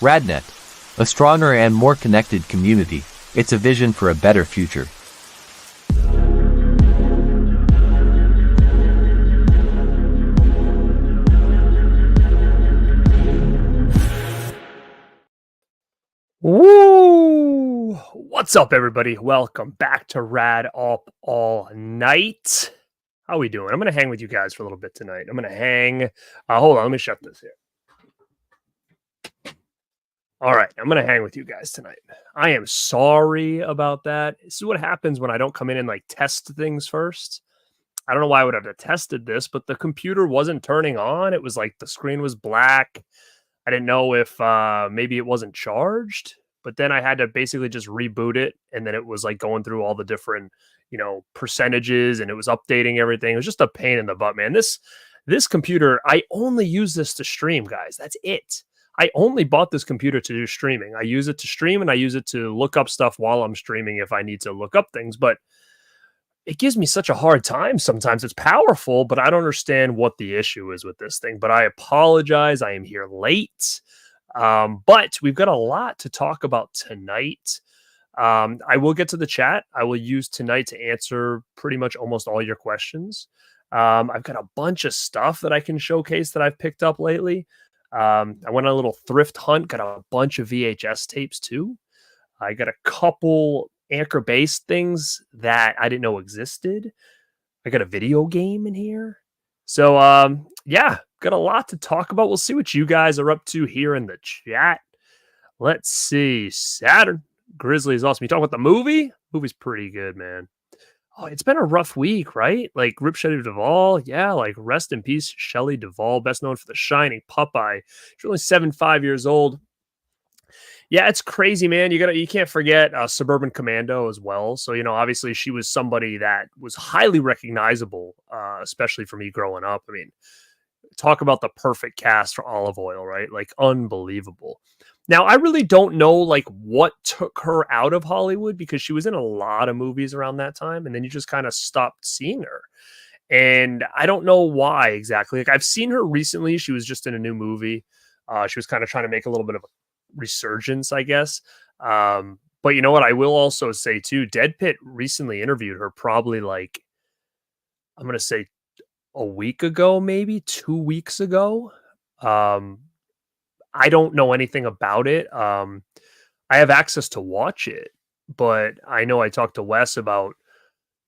RadNet, a stronger and more connected community. It's a vision for a better future. Woo! What's up, everybody? Welcome back to Rad Up All Night. How we doing? I'm going to hang with you guys for a little bit tonight. I'm going to hang. Hold on. Let me shut this here. All right. I'm going to hang with you guys tonight. I am sorry about that. This is what happens when I don't come in and test things first. I don't know why I would have tested this, but the computer wasn't turning on. It was like the screen was black. I didn't know if maybe it wasn't charged, but then I had to basically just reboot it. And then it was like going through all the different, percentages, and it was updating everything. It was just a pain in the butt, man. This computer, I only use this to stream, guys. That's it. I only bought this computer to do streaming. I use it to stream, and I use it to look up stuff while I'm streaming if I need to look up things. But it gives me such a hard time sometimes. It's powerful, but I don't understand what the issue is with this thing. But I apologize. I am here late. But we've got a lot to talk about tonight. I will get to the chat. I will use tonight to answer pretty much almost all your questions. I've got a bunch of stuff that I can showcase that I've picked up lately. I went on a little thrift hunt, got a bunch of VHS tapes too. I got a couple Anchor-based things that I didn't know existed. I got a video game in here. So, yeah, got a lot to talk about. We'll see what you guys are up to here in the chat. Let's see. Saturn Grizzly is awesome. You talking about the movie? Movie's pretty good, man. Oh, it's been a rough week, right? Like Rip Shelley Duvall. Yeah, like rest in peace, Shelley Duvall, best known for The Shining, Popeye. She's only 75 years old. Yeah, it's crazy, man. You can't forget Suburban Commando as well. So, obviously she was somebody that was highly recognizable, especially for me growing up. I mean, talk about the perfect cast for Olive Oil, right? Like unbelievable. Now, I really don't know what took her out of Hollywood, because she was in a lot of movies around that time, and then you just kind of stopped seeing her. And I don't know why exactly. I've seen her recently. She was just in a new movie. She was kind of trying to make a little bit of a resurgence, I guess. But you know what? I will also say too, Dead Pit recently interviewed her probably I'm going to say a week ago, maybe 2 weeks ago. I don't know anything about it. I have access to watch it, but I know I talked to Wes about,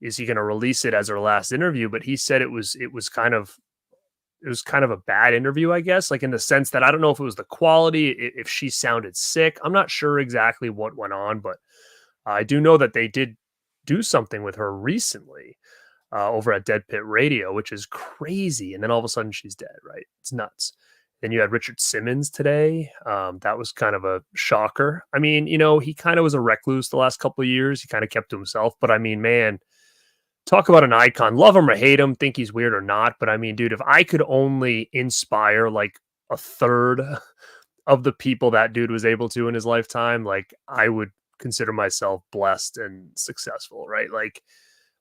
is he going to release it as her last interview? But he said it was kind of a bad interview, I guess, in the sense that I don't know if it was the quality, if she sounded sick. I'm not sure exactly what went on, but I do know that they did do something with her recently over at Dead Pit Radio, which is crazy. And then all of a sudden she's dead, right? It's nuts. Then you had Richard Simmons today. That was kind of a shocker. I mean, he kind of was a recluse the last couple of years. He kind of kept to himself. But I mean, man, talk about an icon. Love him or hate him, think he's weird or not. But I mean, dude, if I could only inspire a third of the people that dude was able to in his lifetime, I would consider myself blessed and successful, right?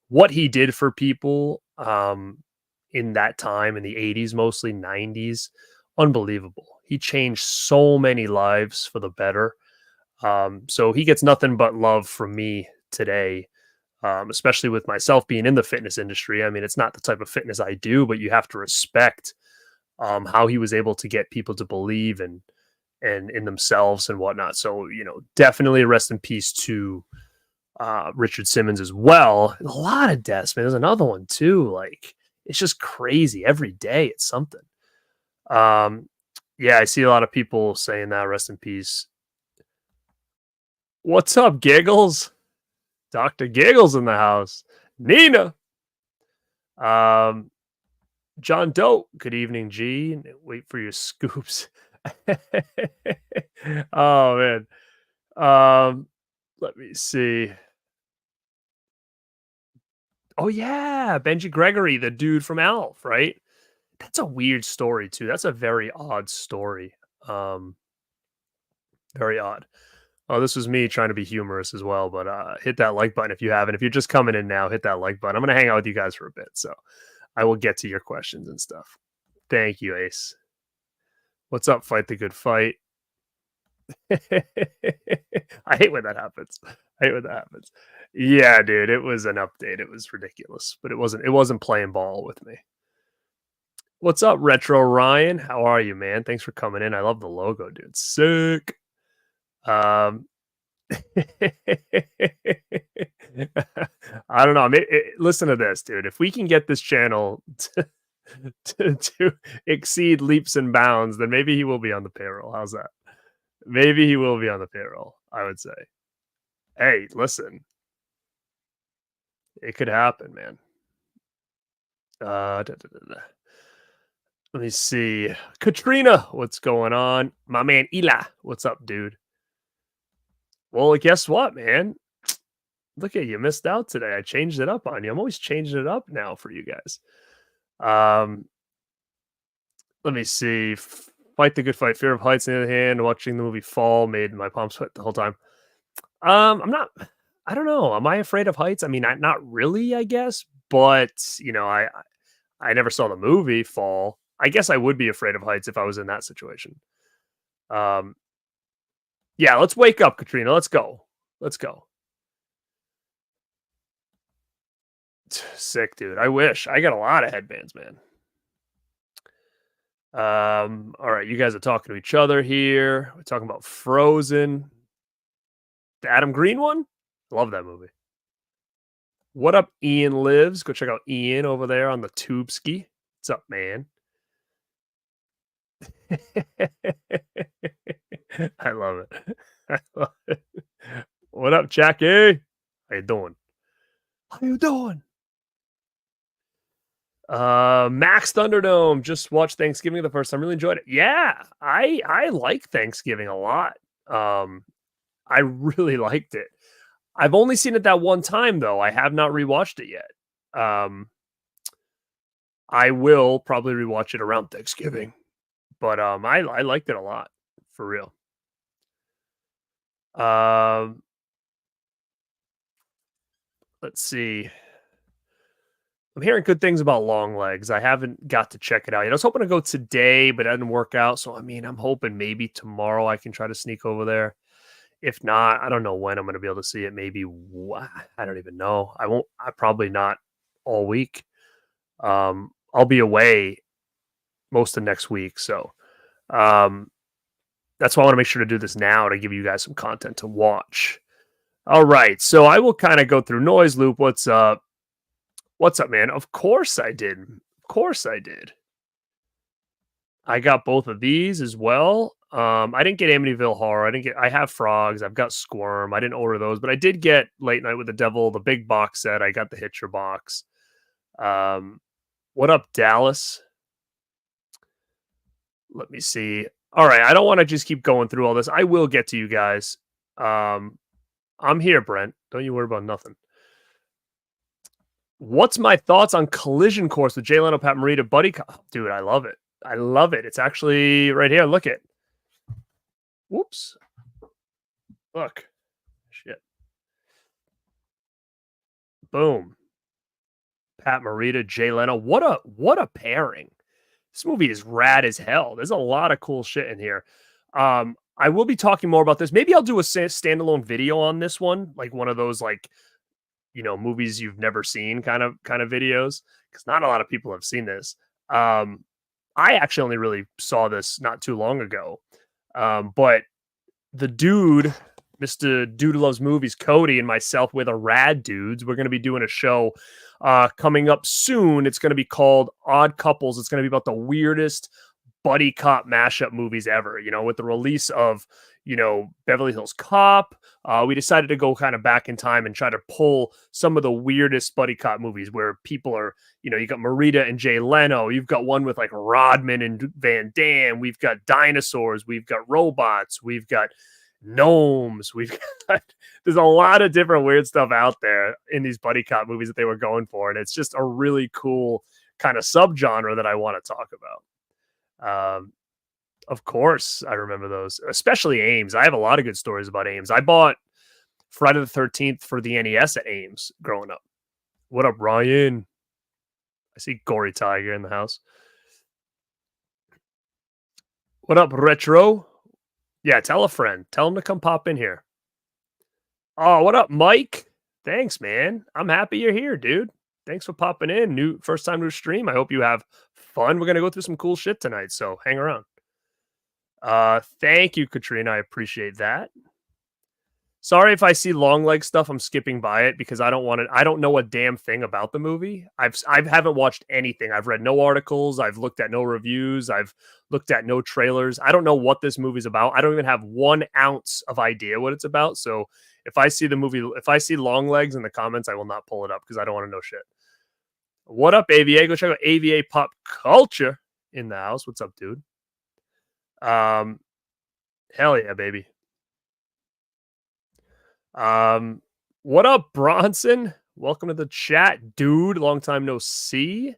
What he did for people in that time, in the 80s, mostly 90s, unbelievable. He changed so many lives for the better. So he gets nothing but love from me today. Especially with myself being in the fitness industry. I mean, it's not the type of fitness I do, but you have to respect how he was able to get people to believe and in themselves and whatnot. So, definitely rest in peace to Richard Simmons as well. A lot of deaths, man. There's another one too. It's just crazy. Every day it's something. Yeah, I see a lot of people saying that. Rest in peace. What's up, Giggles? Dr. Giggles in the house. Nina. John Doe. Good evening, G. Wait for your scoops. Oh, man. Let me see. Oh, yeah. Benji Gregory, the dude from Alf, right? That's a weird story, too. That's a very odd story. Very odd. Oh, this was me trying to be humorous as well, but hit that like button if you haven't. If you're just coming in now, hit that like button. I'm going to hang out with you guys for a bit, so I will get to your questions and stuff. Thank you, Ace. What's up, Fight the Good Fight? I hate when that happens. I hate when that happens. Yeah, dude, it was an update. It was ridiculous, but it wasn't playing ball with me. What's up, Retro Ryan? How are you, man? Thanks for coming in. I love the logo, dude. Sick. Um I don't know. Listen to this, dude. If we can get this channel to exceed leaps and bounds, then maybe he will be on the payroll. How's that? Maybe he will be on the payroll, I would say. Hey, listen. It could happen, man. Let me see. Katrina, what's going on? My man Ela, what's up, dude? Well, guess what, man? Look at you, missed out today. I changed it up on you. I'm always changing it up now for you guys. Let me see. Fight the Good Fight. Fear of Heights, on the other hand, watching the movie Fall made my palms sweat the whole time. I'm not. I don't know. Am I afraid of heights? I mean, not really, I guess. But I never saw the movie Fall. I guess I would be afraid of heights if I was in that situation. Yeah, let's wake up, Katrina. Let's go. Let's go. Sick, dude. I wish. I got a lot of headbands, man. All right, you guys are talking to each other here. We're talking about Frozen. The Adam Green one? Love that movie. What up, Ian Lives? Go check out Ian over there on the tube ski. What's up, man? I love it. I love it. What up, Jackie? How you doing? How you doing? Max Thunderdome just watched Thanksgiving the first time. Really enjoyed it. Yeah, I like Thanksgiving a lot. I really liked it. I've only seen it that one time though. I have not rewatched it yet. I will probably rewatch it around Thanksgiving. But I liked it a lot, for real. Let's see. I'm hearing good things about Longlegs. I haven't got to check it out yet. I was hoping to go today, but it didn't work out. So, I mean, I'm hoping maybe tomorrow I can try to sneak over there. If not, I don't know when I'm going to be able to see it. Maybe, I don't even know. I probably not all week. I'll be away most of next week. So, that's why I want to make sure to do this now to give you guys some content to watch. All right. So I will kind of go through Noise Loop. What's up? What's up, man? Of course I did. Of course I did. I got both of these as well. I didn't get Amityville Horror. I have Frogs. I've got Squirm. I didn't order those, but I did get Late Night with the Devil, the big box set. I got the Hitcher box. What up, Dallas? Let me see. All right. I don't want to just keep going through all this. I will get to you guys. I'm here, Brent. Don't you worry about nothing. What's my thoughts on Collision Course with Jay Leno, Pat Morita, Buddy? Dude, I love it. I love it. It's actually right here. Look it. Whoops. Look. Shit. Boom. Pat Morita, Jay Leno. What a pairing. This movie is rad as hell. There's a lot of cool shit in here. I will be talking more about this. Maybe I'll do a standalone video on this one, like one of those movies you've never seen kind of videos, because not a lot of people have seen this. I actually only really saw this not too long ago. But the dude, Mr. Dude Who Loves Movies, Cody, and myself, with a Rad Dudes, we're going to be doing a show coming up soon. It's going to be called Odd Couples. It's going to be about the weirdest buddy cop mashup movies ever. With the release of Beverly Hills Cop, we decided to go kind of back in time and try to pull some of the weirdest buddy cop movies where people are, you got Morita and Jay Leno. You've got one with like Rodman and Van Damme. We've got dinosaurs. We've got robots. We've got gnomes. There's a lot of different weird stuff out there in these buddy cop movies that they were going for. And it's just a really cool kind of subgenre that I want to talk about. Of course, I remember those, especially Ames. I have a lot of good stories about Ames. I bought Friday the 13th for the NES at Ames growing up. What up, Ryan? I see Gory Tiger in the house. What up, Retro? Yeah, tell a friend. Tell him to come pop in here. Oh, what up, Mike? Thanks, man. I'm happy you're here, dude. Thanks for popping in. New first time to stream. I hope you have fun. We're gonna go through some cool shit tonight, so hang around. Thank you, Katrina. I appreciate that. Sorry if I see long leg stuff, I'm skipping by it because I don't want to. I don't know a damn thing about the movie. I haven't watched anything. I've read no articles. I've looked at no reviews. I've looked at no trailers. I don't know what this movie's about. I don't even have 1 ounce of idea what it's about. So if I see the movie, if I see long legs in the comments, I will not pull it up because I don't want to know shit. What up, AVA? Go check out AVA Pop Culture in the house. What's up, dude? Hell yeah, baby. What up, Bronson? Welcome to the chat, dude. Long time no see.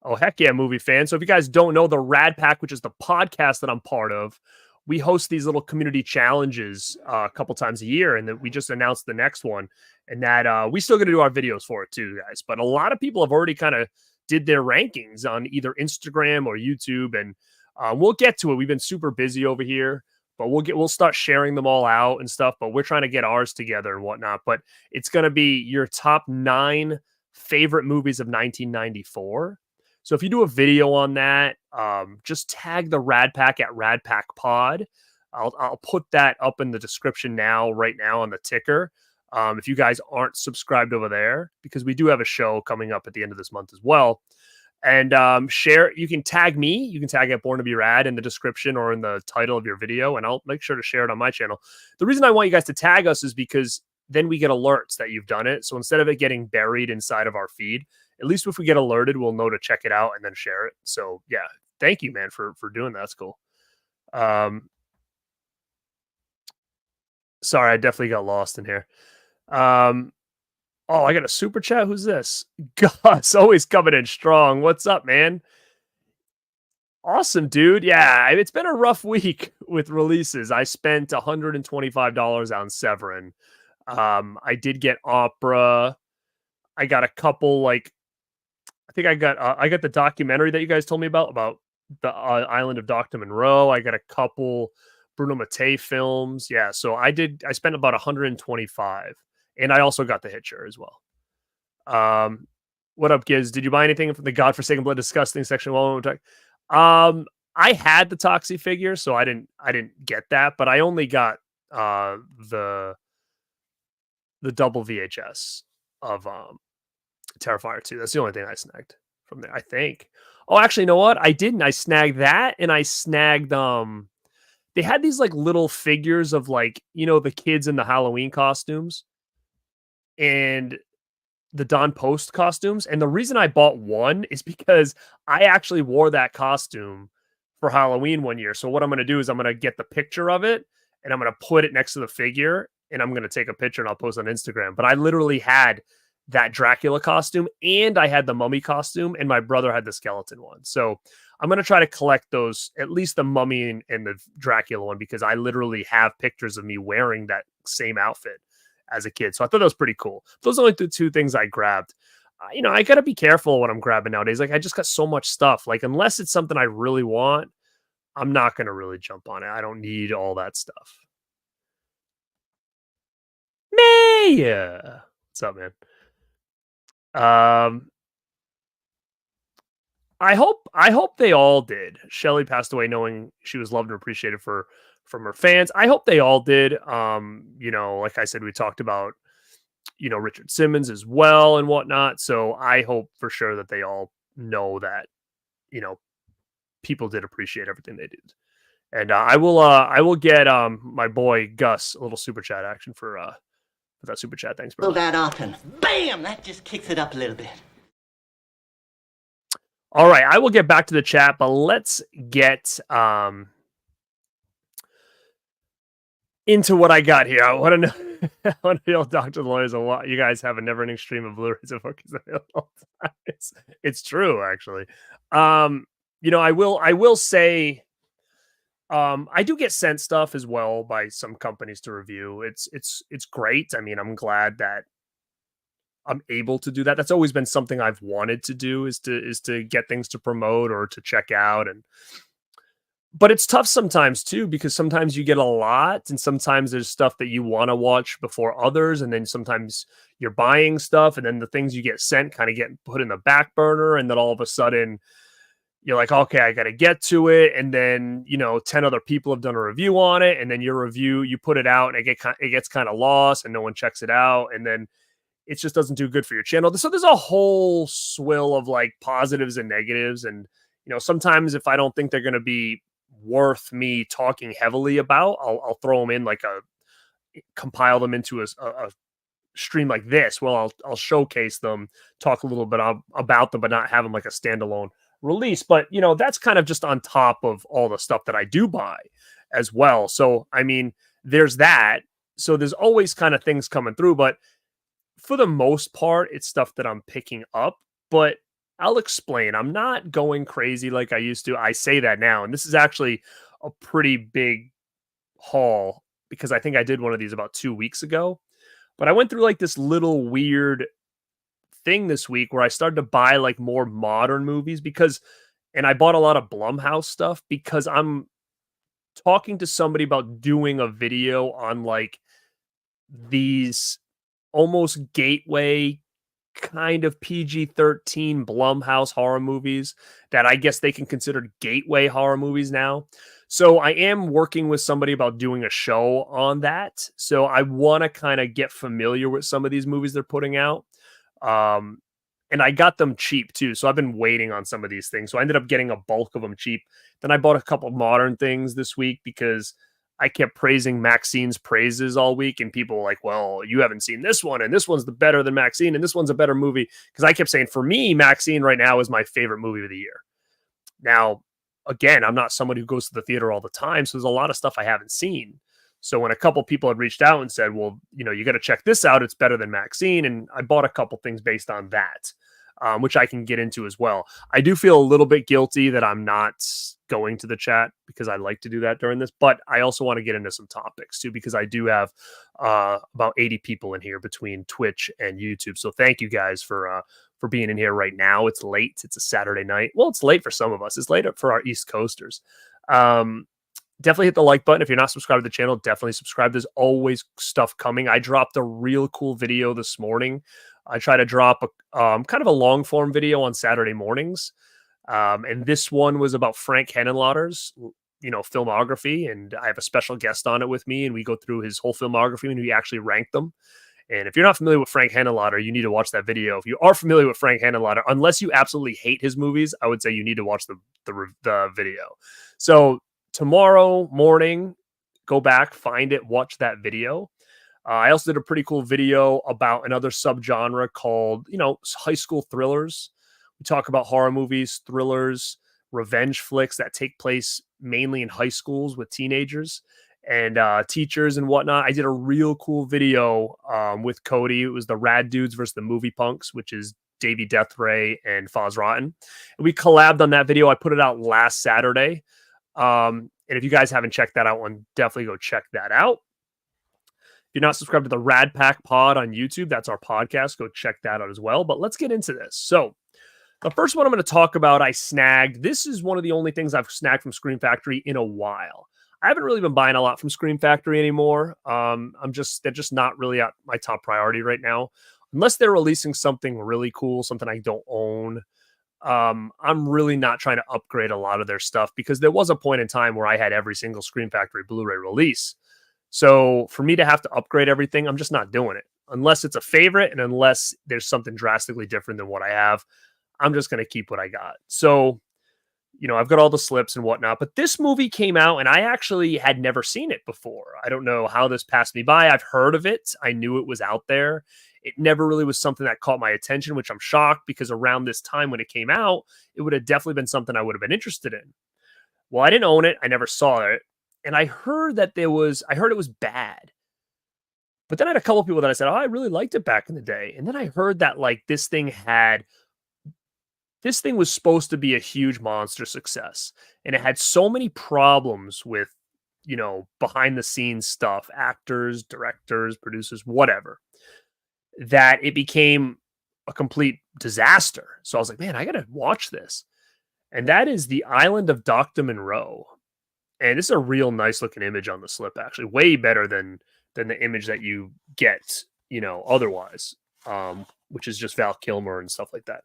Oh, heck yeah, movie fan. So if you guys don't know, the Radpack, which is the podcast that I'm part of, we host these little community challenges a couple times a year, and that we just announced the next one, and that we still going to do our videos for it too, guys. But a lot of people have already kind of did their rankings on either Instagram or YouTube, and we'll get to it. We've been super busy over here, but we'll start sharing them all out and stuff. But we're trying to get ours together and whatnot. But it's going to be your top 9 favorite movies of 1994. So if you do a video on that, just tag the Radpack at Radpack Pod. I'll put that up in the description right now on the ticker. If you guys aren't subscribed over there, because we do have a show coming up at the end of this month as well. And share. You can tag me. You can tag at Born to Be Rad in the description or in the title of your video, and I'll make sure to share it on my channel. The reason I want you guys to tag us is because then we get alerts that you've done it. So instead of it getting buried inside of our feed, at least if we get alerted, we'll know to check it out and then share it. So yeah, thank you, man, for doing that. That's cool. Sorry, I definitely got lost in here. Oh, I got a super chat. Who's this? Gus, always coming in strong. What's up, man? Awesome, dude. Yeah, it's been a rough week with releases. I spent $125 on Severin. I did get Opera. I got a couple, I think I got the documentary that you guys told me about the island of Dr. Monroe. I got a couple Bruno Mattei films. Yeah, so I spent about 125. And I also got the Hitcher as well. What up, Giz? Did you buy anything from the Godforsaken Blood Disgusting section? I had the Toxie figure, so I didn't get that, but I only got the double VHS of Terrifier 2. That's the only thing I snagged from there, I think. Oh, actually, you know what? I didn't. I snagged that, and I snagged they had these little figures of the kids in the Halloween costumes and the Don Post costumes. And the reason I bought one is because I actually wore that costume for Halloween one year. So what I'm going to do is I'm going to get the picture of it and I'm going to put it next to the figure and I'm going to take a picture and I'll post on Instagram. But I literally had that Dracula costume and I had the mummy costume and my brother had the skeleton one. So I'm going to try to collect those, at least the mummy and the Dracula one, because I literally have pictures of me wearing that same outfit as a kid. So I thought that was pretty cool. Those are only the 2 things I grabbed. I got to be careful what I'm grabbing nowadays. I just got so much stuff. Unless it's something I really want, I'm not going to really jump on it. I don't need all that stuff. Maya! What's up, man? I hope they all did. Shelly passed away knowing she was loved and appreciated from her fans. I hope they all did. Like I said, we talked about, Richard Simmons as well and whatnot. So I hope for sure that they all know that, people did appreciate everything they did. And I will get my boy Gus a little super chat action for that super chat. Thanks, bro. That often. Bam! That just kicks it up a little bit. All right, I will get back to the chat, but let's get into what I got here. I want to know, I want to know, Dr. Lawyers, a lot. You guys have a never-ending stream of Blu-rays of focus available. It's true, actually. I will say, I do get sent stuff as well by some companies to review. It's great. I mean, I'm glad that I'm able to do that. That's always been something I've wanted to do, is to get things to promote or to check out. And But it's tough sometimes too, because sometimes you get a lot and sometimes there's stuff that you want to watch before others. And then sometimes you're buying stuff and then the things you get sent kind of get put in the back burner. And then all of a sudden you're like, okay, I got to get to it. And then, 10 other people have done a review on it. And then your review, you put it out and it gets kind of lost and no one checks it out. And then it just doesn't do good for your channel. So there's a whole swill of like positives and negatives. And, sometimes if I don't think they're going to be worth me talking heavily about, I'll throw them in compile them into a stream like this. Well, I'll showcase them, talk a little bit about them, but not have them like a standalone release. But that's kind of just on top of all the stuff that I do buy as well. So I mean, there's that. So there's always kind of things coming through, but for the most part, it's stuff that I'm picking up. But I'll explain. I'm not going crazy like I used to. I say that now, and this is actually a pretty big haul because I think I did one of these about 2 weeks ago. But I went through like this little weird thing this week where I started to buy like more modern movies and I bought a lot of Blumhouse stuff because I'm talking to somebody about doing a video on like these almost gateway kind of PG-13 Blumhouse horror movies that I guess they can consider gateway horror movies now. So I am working with somebody about doing a show on that. So I want to kind of get familiar with some of these movies they're putting out. And I got them cheap too. So I've been waiting on some of these things. So I ended up getting a bulk of them cheap. Then I bought a couple modern things this week because I kept praising Maxxine's praises all week. And people were like, well, you haven't seen this one. And this one's better than Maxxxine. And this one's a better movie. Because I kept saying, for me, Maxxxine right now is my favorite movie of the year. Now, again, I'm not someone who goes to the theater all the time. So there's a lot of stuff I haven't seen. So when a couple people had reached out and said, well, you got to check this out, it's better than Maxxxine. And I bought a couple things based on that, which I can get into as well. I do feel a little bit guilty that I'm not going to the chat because I like to do that during this, but I also want to get into some topics too, because I do have about 80 people in here between Twitch and YouTube. So thank you guys for being in here right now. It's late. It's a Saturday night. Well, it's late for some of us. It's late for our East Coasters. Definitely hit the like button. If you're not subscribed to the channel, definitely subscribe. There's always stuff coming. I dropped a real cool video this morning. I try to drop a kind of a long form video on Saturday mornings. And this one was about Frank Henenlotter's, filmography. And I have a special guest on it with me. And we go through his whole filmography and we actually rank them. And if you're not familiar with Frank Henenlotter, you need to watch that video. If you are familiar with Frank Henenlotter, unless you absolutely hate his movies, I would say you need to watch the video. So tomorrow morning, go back, find it, watch that video. I also did a pretty cool video about another subgenre called, high school thrillers. We talk about horror movies, thrillers, revenge flicks that take place mainly in high schools with teenagers and teachers and whatnot. I did a real cool video with Cody. It was the Rad Dudes versus the Movie Punks, which is Davey Deathray and Foz Rotten. And we collabed on that video. I put it out last Saturday. And if you guys haven't checked that out, definitely go check that out. If you're not subscribed to the Radpack Pod on YouTube, that's our podcast. Go check that out as well. But let's get into this. So the first one I'm going to talk about, I snagged. This is one of the only things I've snagged from Scream Factory in a while. I haven't really been buying a lot from Scream Factory anymore. They're just not really at my top priority right now, unless they're releasing something really cool, something I don't own. I'm really not trying to upgrade a lot of their stuff because there was a point in time where I had every single Scream Factory Blu-ray release. So for me to have to upgrade everything, I'm just not doing it unless it's a favorite and unless there's something drastically different than what I have. I'm just going to keep what I got. So, I've got all the slips and whatnot, but this movie came out and I actually had never seen it before. I don't know how this passed me by. I've heard of it. I knew it was out there. It never really was something that caught my attention, which I'm shocked because around this time when it came out, it would have definitely been something I would have been interested in. Well, I didn't own it. I never saw it. And I heard it was bad. But then I had a couple of people that I said, oh, I really liked it back in the day. And then I heard that this thing was supposed to be a huge monster success. And it had so many problems with, behind the scenes stuff, actors, directors, producers, whatever, that it became a complete disaster. So I was like, man, I got to watch this. And that is The Island of Dr. Monroe. And this is a real nice looking image on the slip, actually, way better than the image that you get, otherwise, which is just Val Kilmer and stuff like that.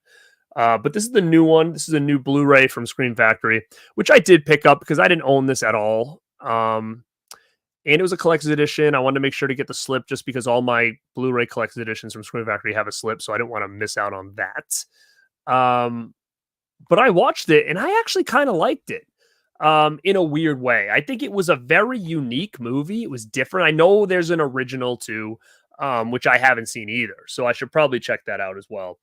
But this is the new one. This is a new Blu-ray from Screen Factory, which I did pick up because I didn't own this at all. And it was a collector's edition. I wanted to make sure to get the slip just because all my Blu-ray collector's editions from Screen Factory have a slip, so I didn't want to miss out on that. But I watched it, and I actually kind of liked it in a weird way. I think it was a very unique movie. It was different. I know there's an original too, which I haven't seen either, so I should probably check that out as well.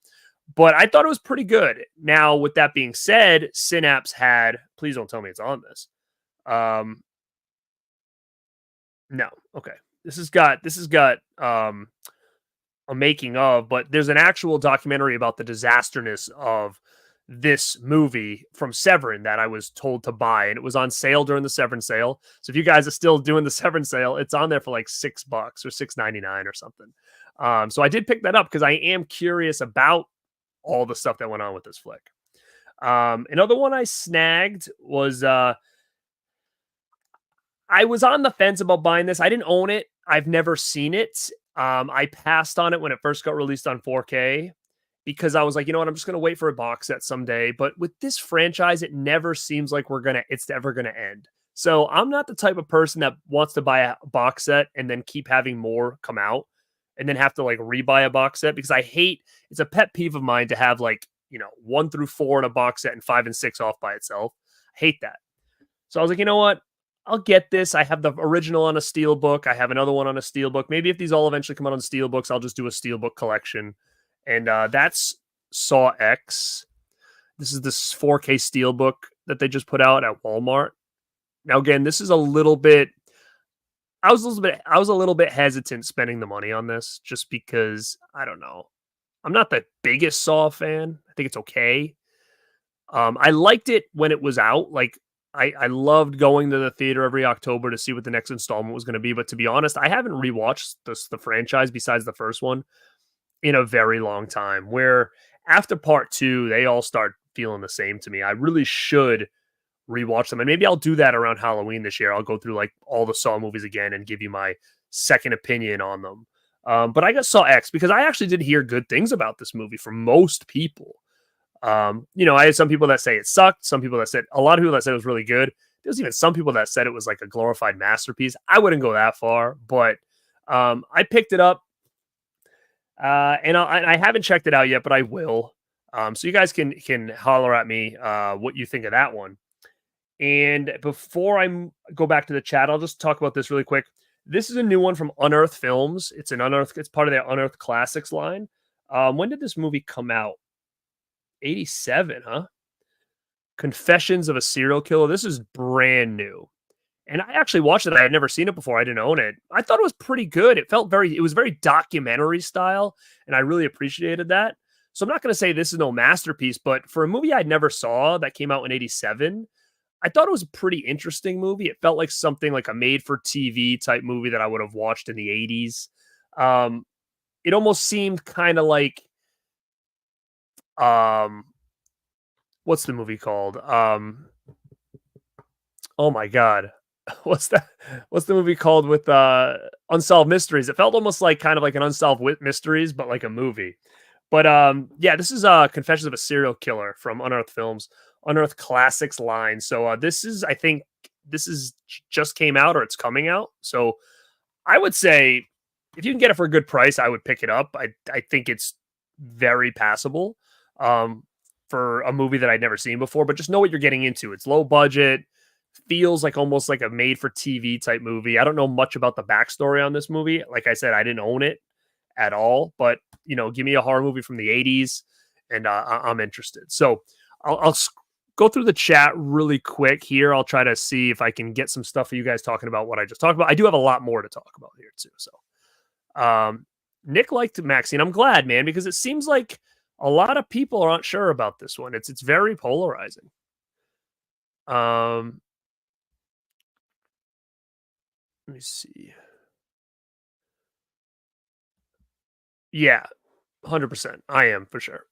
But I thought it was pretty good. Now, with that being said, Synapse had... Please don't tell me it's on this. No. Okay. This has got a making of, but there's an actual documentary about the disasterness of this movie from Severin that I was told to buy, and it was on sale during the Severin sale. So if you guys are still doing the Severin sale, it's on there for like $6 or $6.99 or something. So I did pick that up because I am curious about all the stuff that went on with this flick. Another one I snagged was I was on the fence about buying this. I didn't own it. I've never seen it. I passed on it when it first got released on 4K because I was like, you know what? I'm just going to wait for a box set someday. But with this franchise, it never seems like it's ever going to end. So I'm not the type of person that wants to buy a box set and then keep having more come out and then have to like rebuy a box set because it's a pet peeve of mine to have 1 through 4 in a box set and 5 and 6 off by itself. I hate that. So I was like, you know what? I'll get this. I have the original on a steelbook. I have another one on a steelbook. Maybe if these all eventually come out on steelbooks, I'll just do a steelbook collection. And that's Saw X. This is this 4K steelbook that they just put out at Walmart. Now, again, this is a little bit... I was a little bit hesitant spending the money on this just because, I don't know. I'm not the biggest Saw fan. I think it's okay. I liked it when it was out. Like, I loved going to the theater every October to see what the next installment was going to be. But to be honest, I haven't rewatched the franchise besides the first one in a very long time, where after part 2, they all start feeling the same to me. I really should rewatch them. And maybe I'll do that around Halloween this year. I'll go through like all the Saw movies again and give you my second opinion on them. But I got Saw X because I actually did hear good things about this movie from most people. I had some people that say it sucked. A lot of people that said it was really good. There's even some people that said it was like a glorified masterpiece. I wouldn't go that far, but I picked it up, and I haven't checked it out yet, but I will. So you guys can holler at me what you think of that one. And before I go back to the chat, I'll just talk about this really quick. This is a new one from Unearthed Films. It's part of their Unearthed Classics line. When did this movie come out? 87, huh? Confessions of a Serial Killer. This is brand new. And I actually watched it. I had never seen it before. I didn't own it. I thought it was pretty good. It was very documentary style, and I really appreciated that. So I'm not going to say this is no masterpiece, but for a movie I never saw that came out in 87, I thought it was a pretty interesting movie. It felt like something like a made-for-TV type movie that I would have watched in the 80s. It almost seemed kind of like, what's the movie called? Oh my God. What's the movie called with Unsolved Mysteries? It felt almost like kind of like an Unsolved Mysteries, but like a movie. But yeah, this is Confessions of a Serial Killer from Unearthed Films. Unearthed Classics line. So I think this is just came out or it's coming out. So I would say if you can get it for a good price, I would pick it up. I think it's very passable for a movie that I'd never seen before, but just know what you're getting into. It's low budget, feels like almost like a made for TV type movie. I don't know much about the backstory on this movie. Like I said, I didn't own it at all, but give me a horror movie from the 80s and I'm interested. So I'll go through the chat really quick here. I'll try to see if I can get some stuff for you guys talking about what I just talked about. I do have a lot more to talk about here too. So Nick liked Maxxxine. I'm glad, man, because it seems like a lot of people aren't sure about this one. It's very polarizing. Let me see. Yeah, 100%. I am for sure.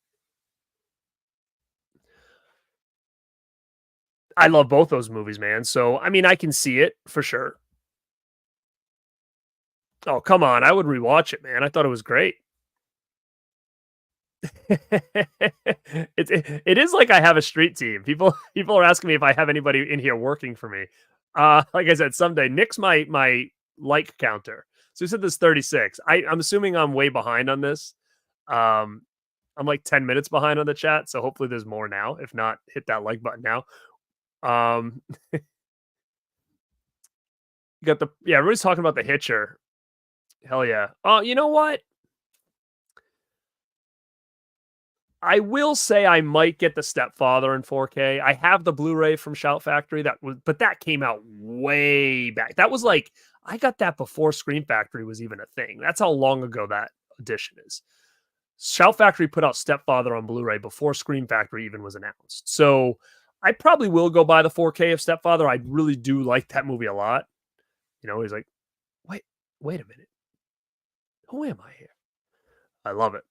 I love both those movies, man. So, I mean, I can see it for sure. Oh, come on. I would rewatch it, man. I thought it was great. It is like I have a street team. People are asking me if I have anybody in here working for me. Like I said, someday Nick's my like counter. So he said this 36. I'm assuming I'm way behind on this. I'm like 10 minutes behind on the chat, so hopefully there's more now. If not, hit that like button now. You got the everybody's talking about the Hitcher. Hell yeah. Oh, you know what? I will say I might get the Stepfather in 4K. I have the Blu-ray from Shout Factory but that came out way back. That was like I got that before Scream Factory was even a thing. That's how long ago that edition is. Shout Factory put out Stepfather on Blu-ray before Scream Factory even was announced. So I probably will go buy the 4K of Stepfather. I really do like that movie a lot. You know, he's like, wait a minute. Who am I here? I love it.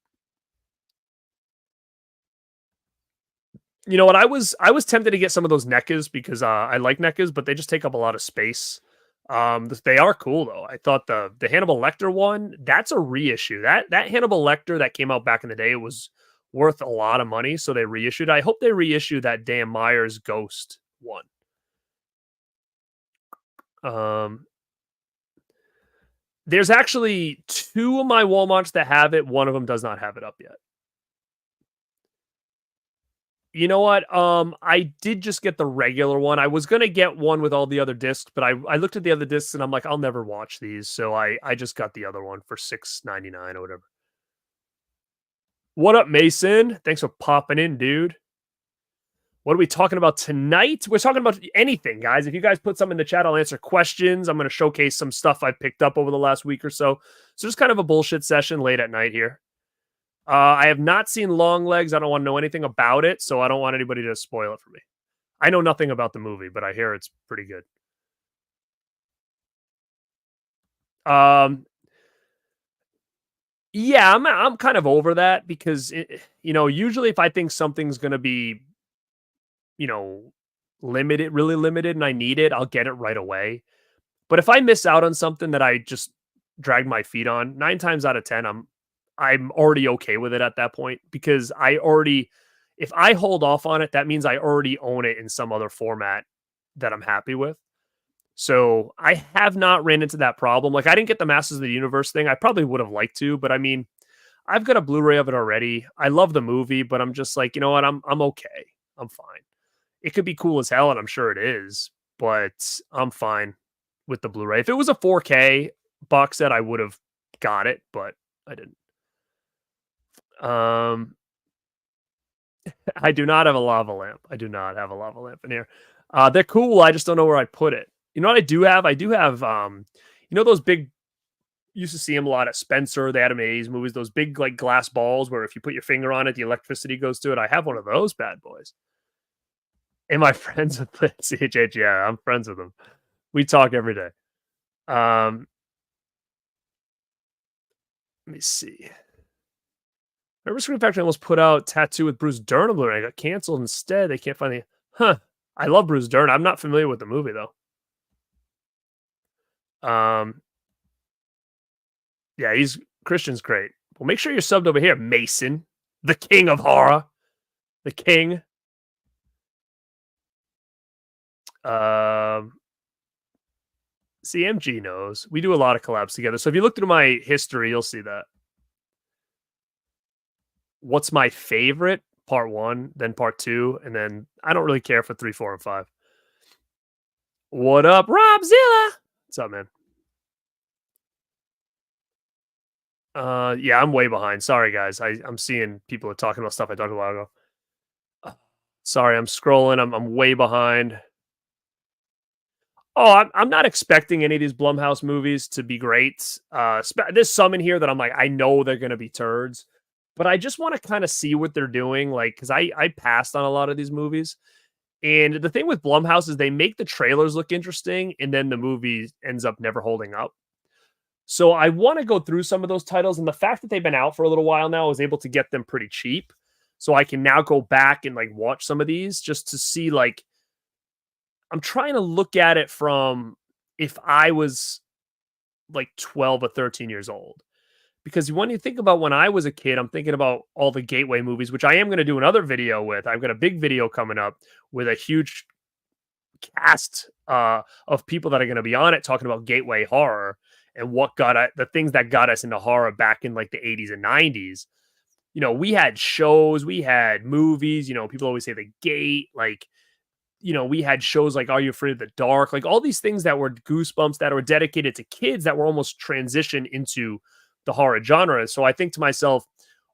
You know what? I was tempted to get some of those NECAs because I like NECAs, but they just take up a lot of space. They are cool though. I thought the Hannibal Lecter one, that's a reissue. That Hannibal Lecter that came out back in the day was worth a lot of money, so they reissued. I hope they reissue that damn Myers Ghost one. There's actually 2 of my Walmarts that have it. One of them does not have it up yet. You know what? I did just get the regular one. I was gonna get one with all the other discs, but I looked at the other discs and I'm like, I'll never watch these, so I just got the other one for $6.99 or whatever. What up, Mason? Thanks for popping in, dude. What are we talking about tonight? We're talking about anything, guys. If you guys put some in the chat, I'll answer questions. I'm going to showcase some stuff I picked up over the last week or so. So just kind of a bullshit session late at night here. I have not seen Longlegs. I don't want to know anything about it, so I don't want anybody to spoil it for me. I know nothing about the movie, but I hear it's pretty good. Yeah, I'm kind of over that because usually if I think something's going to be really limited and I need it, I'll get it right away. But if I miss out on something that I just dragged my feet on, 9 times out of 10 I'm already okay with it at that point because if I hold off on it, that means I already own it in some other format that I'm happy with. So I have not ran into that problem. Like I didn't get the Masters of the Universe thing. I probably would have liked to, but I mean, I've got a Blu-ray of it already. I love the movie, but I'm just like, you know what? I'm okay. I'm fine. It could be cool as hell, and I'm sure it is, but I'm fine with the Blu-ray. If it was a 4K box set, I would have got it, but I didn't. I do not have a lava lamp. I do not have a lava lamp in here. They're cool. I just don't know where I'd put it. You know what I do have? I do have, those big, used to see them a lot at Spencer, the Adam A's movies, those big like glass balls where if you put your finger on it, the electricity goes to it. I have one of those bad boys. Am I friends with CHH? Yeah, I'm friends with them. We talk every day. Let me see. Remember Scream Factory almost put out Tattoo with Bruce Dern and I got canceled instead. They can't find I love Bruce Dern. I'm not familiar with the movie though. Yeah, Christian's great. Well, make sure you're subbed over here, Mason, the king of horror. The king. CMG knows. We do a lot of collabs together. So if you look through my history, you'll see that. What's my favorite? Part 1, then part 2, and then I don't really care for 3, 4, and 5. What up, Robzilla? What's up, man? Yeah, I'm way behind. Sorry, guys. I'm seeing people are talking about stuff I talked a while ago. Sorry, I'm scrolling. I'm way behind. Oh, I'm not expecting any of these Blumhouse movies to be great. There's some in here that I'm like, I know they're going to be turds, but I just want to kind of see what they're doing. Like, because I passed on a lot of these movies. And the thing with Blumhouse is they make the trailers look interesting, and then the movie ends up never holding up. So I want to go through some of those titles, and the fact that they've been out for a little while now, I was able to get them pretty cheap. So I can now go back and like watch some of these just to see like I'm trying to look at it from if I was like 12 or 13 years old. Because when you think about when I was a kid, I'm thinking about all the Gateway movies, which I am going to do another video with. I've got a big video coming up with a huge cast of people that are going to be on it talking about Gateway horror and the things that got us into horror back in like the 80s and 90s. You know, we had shows, we had movies, you know, people always say The Gate, like, you know, we had shows like Are You Afraid of the Dark? Like all these things that were Goosebumps that were dedicated to kids that were almost transitioned into the horror genre. So I think to myself,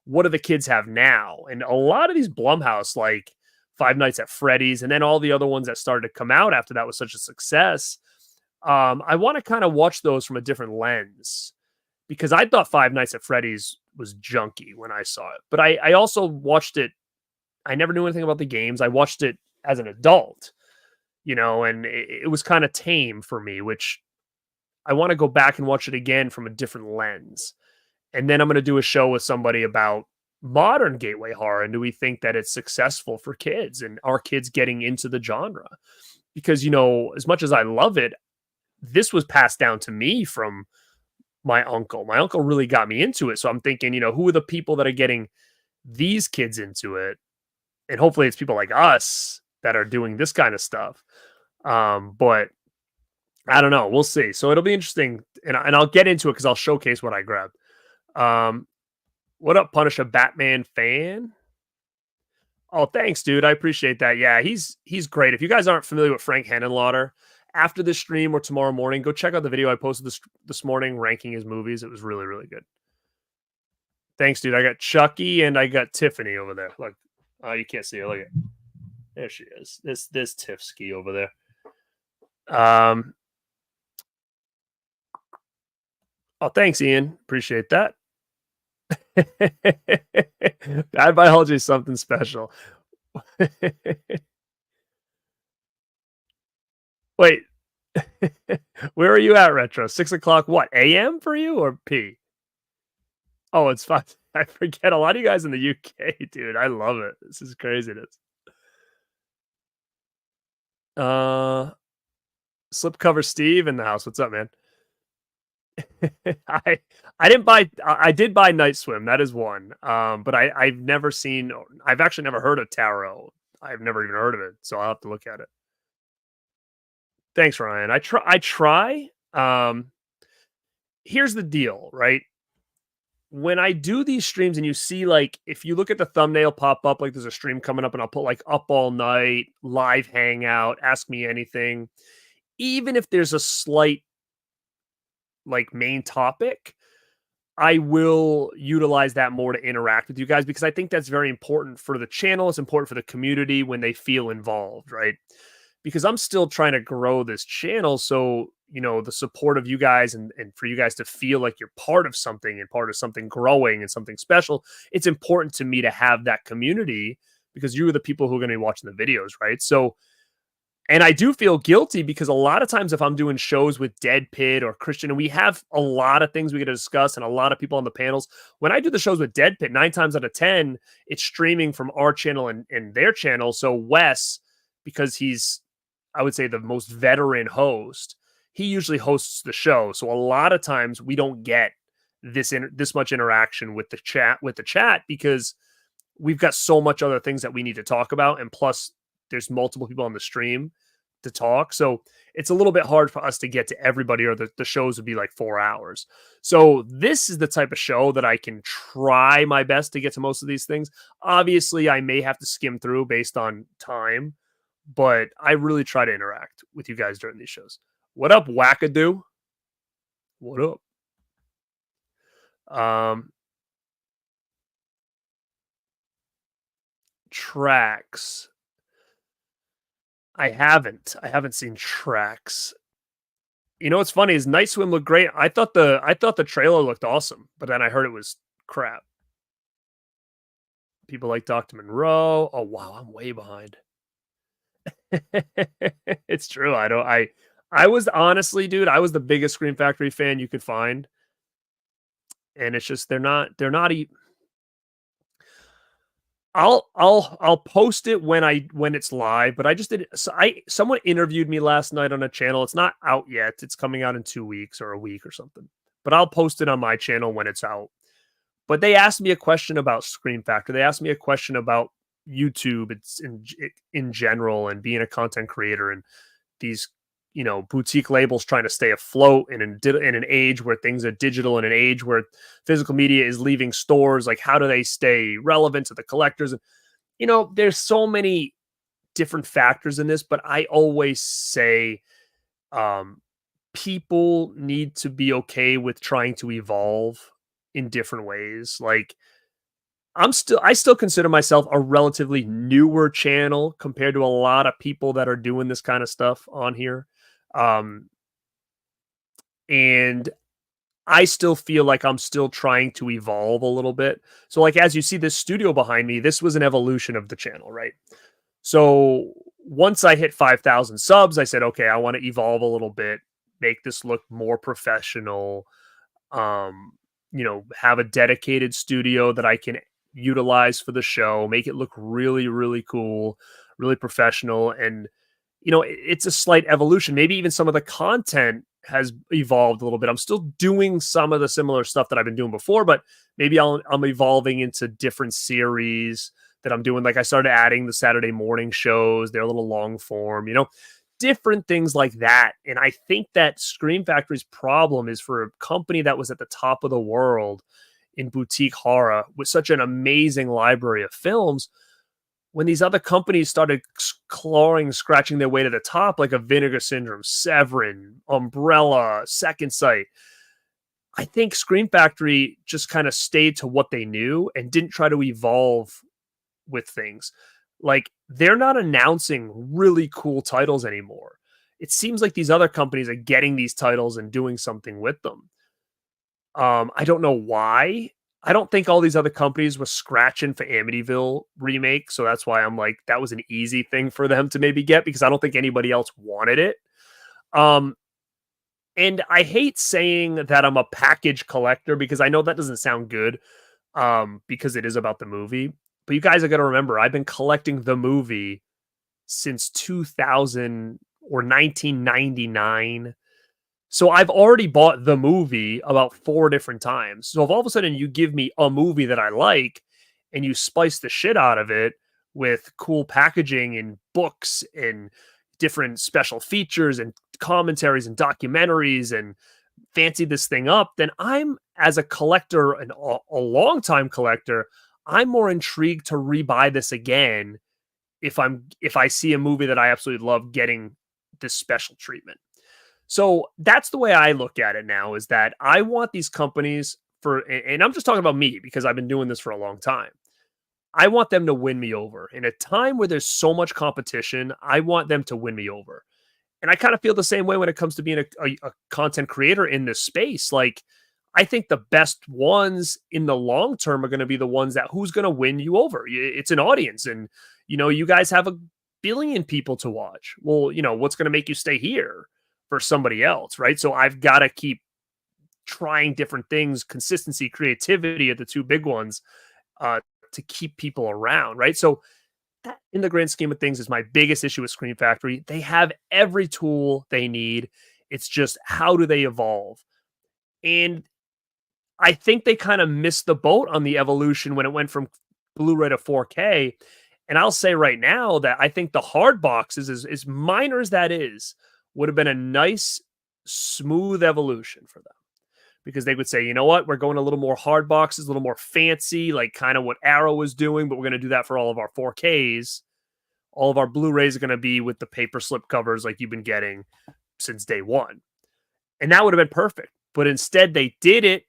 what do the kids have now? And a lot of these Blumhouse, like Five Nights at Freddy's, and then all the other ones that started to come out after that was such a success. I want to kind of watch those from a different lens because I thought Five Nights at Freddy's was junky when I saw it. But I also watched it. I never knew anything about the games. I watched it as an adult, you know, and it was kind of tame for me, which I want to go back and watch it again from a different lens. And then I'm going to do a show with somebody about modern gateway horror. And do we think that it's successful for kids and are kids getting into the genre? Because, you know, as much as I love it, this was passed down to me from my uncle. My uncle really got me into it. So I'm thinking, you know, who are the people that are getting these kids into it? And hopefully it's people like us that are doing this kind of stuff. But I don't know. We'll see. So it'll be interesting. And I'll get into it because I'll showcase what I grabbed. What up, Punish, a Batman fan? Oh, thanks, dude. I appreciate that. Yeah, he's great. If you guys aren't familiar with Frank Henenlotter, after this stream or tomorrow morning, go check out the video I posted this morning ranking his movies. It was really, really good. Thanks, dude. I got Chucky and I got Tiffany over there. Look, you can't see her. Look at there she is. This Tiffsky over there. Oh, thanks, Ian. Appreciate that. Bad biology is something special. Wait, where are you at, Retro? 6 o'clock, what, AM for you or P? Oh, it's fine. I forget a lot of you guys in the UK, dude. I love it. This is craziness. Slipcover Steve in the house. What's up, man? I did buy Night Swim. That is one. But I've never seen. I've actually never heard of Tarot. I've never even heard of it, so I'll have to look at it. Thanks, Ryan. I try. Here's the deal, right? When I do these streams and you see, like, if you look at the thumbnail pop up, like there's a stream coming up and I'll put like Up All Night, live hangout, ask me anything. Even if there's a slight like main topic, I will utilize that more to interact with you guys because I think that's very important for the channel. It's important for the community when they feel involved, right? Because I'm still trying to grow this channel. So, you know, the support of you guys and for you guys to feel like you're part of something and part of something growing and something special, it's important to me to have that community because you are the people who are going to be watching the videos, right? So, and I do feel guilty because a lot of times if I'm doing shows with Dead Pit or Christian, and we have a lot of things we got to discuss and a lot of people on the panels, when I do the shows with Dead Pit, 9 times out of 10, it's streaming from our channel and their channel. So Wes, because he's, I would say, the most veteran host, he usually hosts the show. So a lot of times we don't get this much interaction with the chat because we've got so much other things that we need to talk about. And plus there's multiple people on the stream to talk. So it's a little bit hard for us to get to everybody, or the shows would be like 4 hours. So this is the type of show that I can try my best to get to most of these things. Obviously I may have to skim through based on time, but I really try to interact with you guys during these shows. What up, Wackadoo? What up? Tracks. I haven't seen Tracks. You know what's funny is Night Swim looked great. I thought the trailer looked awesome, but then I heard it was crap. People like Dr. Monroe. Oh wow, I'm way behind. It's true. I was honestly, dude, I was the biggest Scream Factory fan you could find. And it's just they're not I'll post it when it's live, but I just did someone interviewed me last night on a channel. It's not out yet. It's coming out in 2 weeks or a week or something. But I'll post it on my channel when it's out. But they asked me a question about Scream Factor. They asked me a question about YouTube it's in general and being a content creator and these boutique labels trying to stay afloat in an age where things are digital, in an age where physical media is leaving stores. Like, how do they stay relevant to the collectors? And there's so many different factors in this, but I always say people need to be okay with trying to evolve in different ways. Like, I still consider myself a relatively newer channel compared to a lot of people that are doing this kind of stuff on here. And I still feel like I'm still trying to evolve a little bit. So, like, as you see this studio behind me, this was an evolution of the channel, right? So once I hit 5,000 subs, I said, okay, I want to evolve a little bit, make this look more professional, have a dedicated studio that I can utilize for the show, make it look really, really cool, really professional. And it's a slight evolution. Maybe even some of the content has evolved a little bit. I'm still doing some of the similar stuff that I've been doing before, but maybe I'm evolving into different series that I'm doing. Like, I started adding the Saturday morning shows. They're a little long form, different things like that. And I think that Scream Factory's problem is for a company that was at the top of the world in boutique horror with such an amazing library of films. When these other companies started scratching their way to the top, like a Vinegar Syndrome, Severin, Umbrella, Second Sight, I think Scream Factory just kind of stayed to what they knew and didn't try to evolve with things. Like, they're not announcing really cool titles anymore. It seems like these other companies are getting these titles and doing something with them. I don't know why. I don't think all these other companies were scratching for Amityville remake, so that's why I'm like, that was an easy thing for them to maybe get, because I don't think anybody else wanted it. And I hate saying that I'm a package collector, because I know that doesn't sound good, because it is about the movie. But you guys are going to remember, I've been collecting the movie since 2000 or 1999. So I've already bought the movie about 4 different times. So if all of a sudden you give me a movie that I like and you spice the shit out of it with cool packaging and books and different special features and commentaries and documentaries and fancy this thing up, then I'm, as a collector and a long-time collector, I'm more intrigued to rebuy this again if I see a movie that I absolutely love getting this special treatment. So that's the way I look at it now, is that I want these companies and I'm just talking about me because I've been doing this for a long time. I want them to win me over. In a time where there's so much competition, I want them to win me over. And I kind of feel the same way when it comes to being a content creator in this space. Like, I think the best ones in the long term are going to be the ones that who's going to win you over. It's an audience, and you guys have 1 billion people to watch. Well, what's going to make you stay here for somebody else, right? So I've got to keep trying different things. Consistency, creativity are the 2 big ones to keep people around, right? So that, in the grand scheme of things, is my biggest issue with Scream Factory. They have every tool they need. It's just, how do they evolve? And I think they kind of missed the boat on the evolution when it went from Blu-ray to 4K. And I'll say right now that I think the hard boxes, as minor as that is, would have been a nice, smooth evolution for them. Because they would say, you know what, we're going a little more hard boxes, a little more fancy, like kind of what Arrow was doing, but we're going to do that for all of our 4Ks. All of our Blu-rays are going to be with the paper slip covers like you've been getting since day one. And that would have been perfect. But instead they did it.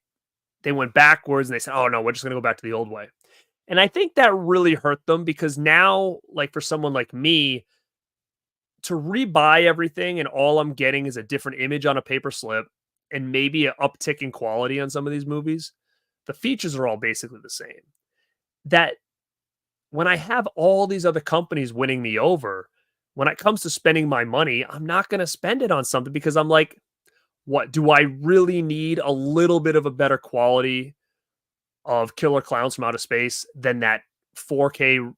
They went backwards and they said, oh no, we're just going to go back to the old way. And I think that really hurt them, because now, like, for someone like me, to rebuy everything and all I'm getting is a different image on a paper slip and maybe an uptick in quality on some of these movies, the features are all basically the same. That when I have all these other companies winning me over, when it comes to spending my money, I'm not going to spend it on something, because I'm like, what do I really need? A little bit of a better quality of Killer Clowns from Outer Space than that 4K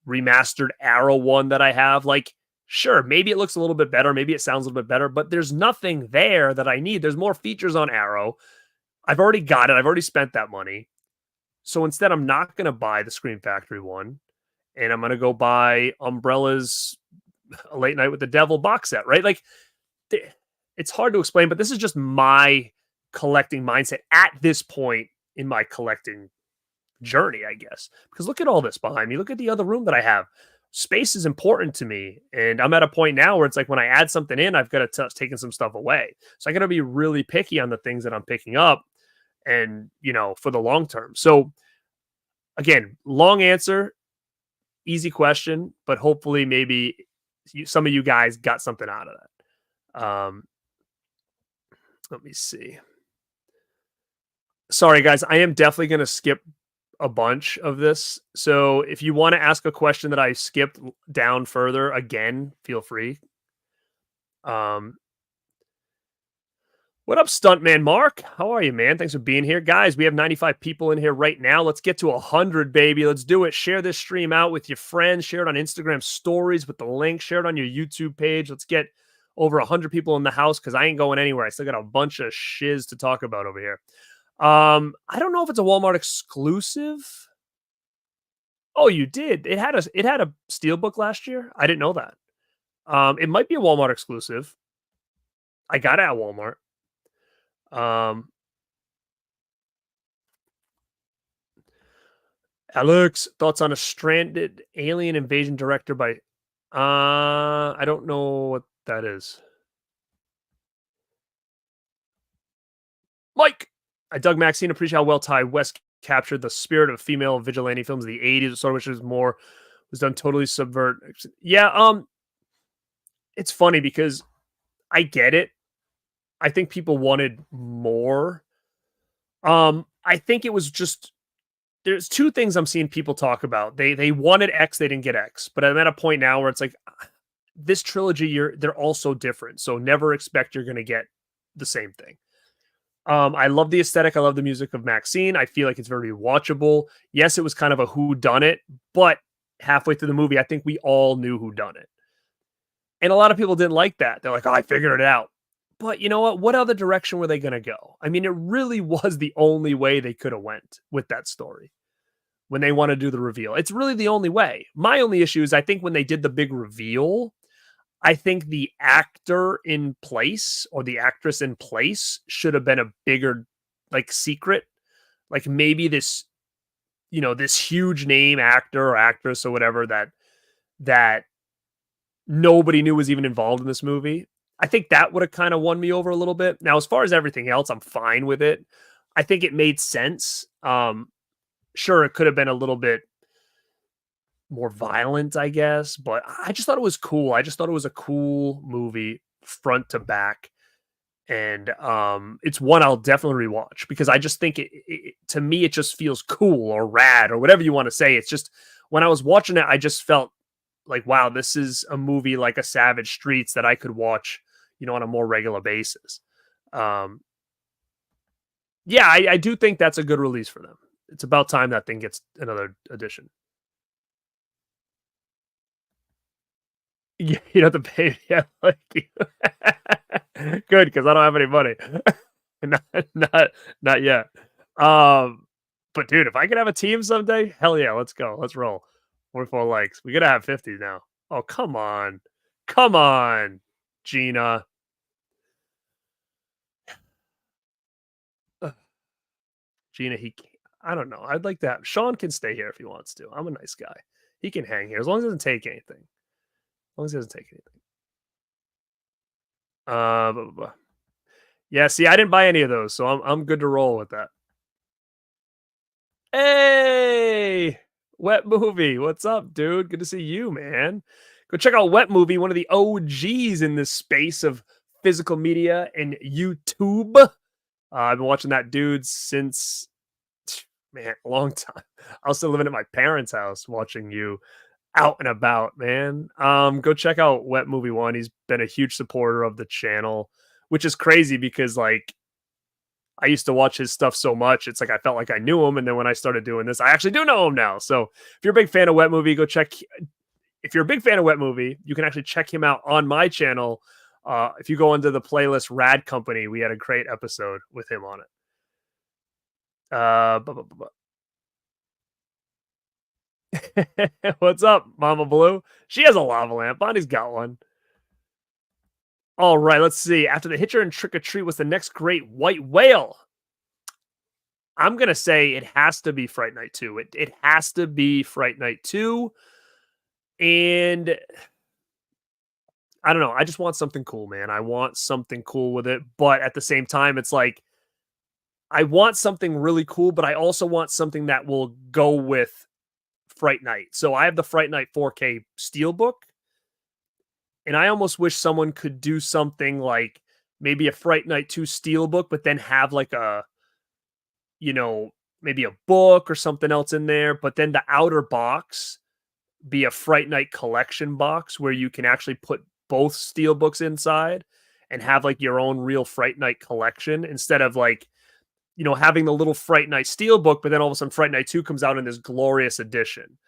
remastered Arrow one that I have. Like, sure, maybe it looks a little bit better, maybe it sounds a little bit better, but there's nothing there that I need. There's more features on Arrow. I've already got it. I've already spent that money. So instead, I'm not going to buy the Scream Factory one, and I'm going to go buy Umbrella's A Late Night with the Devil box set, right? Like, it's hard to explain, but this is just my collecting mindset at this point in my collecting journey, I guess. Because look at all this behind me. Look at the other room that I have. Space is important to me, and I'm at a point now where it's like when I add something in, I've got to start taking some stuff away. So I got to be really picky on the things that I'm picking up, and for the long term. So again, long answer, easy question, but hopefully maybe some of you guys got something out of that. Let me see. Sorry, guys. I am definitely going to skip a bunch of this. So if you want to ask a question that I skipped down further, again, feel free. What up, Stuntman Mark? How are you, man? Thanks for being here. Guys, we have 95 people in here right now. Let's get to 100, baby. Let's do it. Share this stream out with your friends. Share it on Instagram stories with the link. Share it on your YouTube page. Let's get over 100 people in the house because I ain't going anywhere. I still got a bunch of shiz to talk about over here. I don't know if it's a Walmart exclusive. Oh, you did. It had a Steelbook last year. I didn't know that. It might be a Walmart exclusive. I got it at Walmart. Alex, thoughts on a stranded alien invasion director by I don't know what that is. Mike, I dug Maxxxine. Appreciate how well Ty West captured the spirit of female vigilante films of the 80s, sort of which was done totally subvert. Yeah, it's funny because I get it. I think people wanted more. I think it was just there's two things I'm seeing people talk about. They wanted X, they didn't get X. But I'm at a point now where it's like this trilogy, they're all so different. So never expect you're gonna get the same thing. I love the aesthetic. I love the music of Maxxxine. I feel like it's very watchable. Yes, it was kind of a who done it, but halfway through the movie, I think we all knew who done it. And a lot of people didn't like that. They're like, oh, I figured it out. But you know what? What other direction were they going to go? I mean, it really was the only way they could have went with that story when they want to do the reveal. It's really the only way. My only issue is I think when they did the big reveal, I think the actor in place or the actress in place should have been a bigger like secret. Like maybe this, this huge name actor or actress or whatever that nobody knew was even involved in this movie. I think that would have kind of won me over a little bit. Now, as far as everything else, I'm fine with it. I think it made sense. Sure, it could have been a little bit more violent, I guess, but I just thought it was cool. I just thought it was a cool movie front to back. And it's one I'll definitely rewatch because I just think to me, it just feels cool or rad or whatever you want to say. It's just when I was watching it, I just felt like, wow, this is a movie like a Savage Streets that I could watch, on a more regular basis. Yeah, I do think that's a good release for them. It's about time that thing gets another edition. You don't have to pay. Yeah, like good because I don't have any money. not yet. But dude, if I could have a team someday, hell yeah, let's go. Let's roll. 44 likes. We gotta have 50 now. Oh, come on, Gina. Gina, I don't know. I'd like that. Sean can stay here if he wants to. I'm a nice guy. He can hang here as long as he doesn't take anything. As long as he doesn't take anything. Blah, blah, blah. Yeah, see, I didn't buy any of those, so I'm good to roll with that. Hey, Wet Movie, what's up, dude? Good to see you, man. Go check out Wet Movie, one of the OGs in this space of physical media and YouTube. I've been watching that dude since, man, a long time. I was still living at my parents' house watching you out and about, man. Go check out Wet Movie 1. He's been a huge supporter of the channel, which is crazy because, like, I used to watch his stuff so much. It's like I felt like I knew him. And then when I started doing this, I actually do know him now. So if you're a big fan of Wet Movie, go check. If you're a big fan of Wet Movie, you can actually check him out on my channel. If you go into the playlist Rad Company, we had a great episode with him on it. What's up, Mama Blue? She has a lava lamp. Bonnie's got one. All right, let's see. After the Hitcher and Trick or Treat, what's the next great white whale? I'm going to say it has to be Fright Night 2. It has to be Fright Night 2. And I don't know. I just want something cool, man. I want something cool with it. But at the same time, it's like, I want something really cool, but I also want something that will go with Fright Night. So I have the Fright Night 4K Steelbook. And I almost wish someone could do something like maybe a Fright Night 2 Steelbook, but then have like a, maybe a book or something else in there. But then the outer box be a Fright Night collection box where you can actually put both Steelbooks inside and have like your own real Fright Night collection instead of like, having the little Fright Night Steelbook, but then all of a sudden Fright Night 2 comes out in this glorious edition.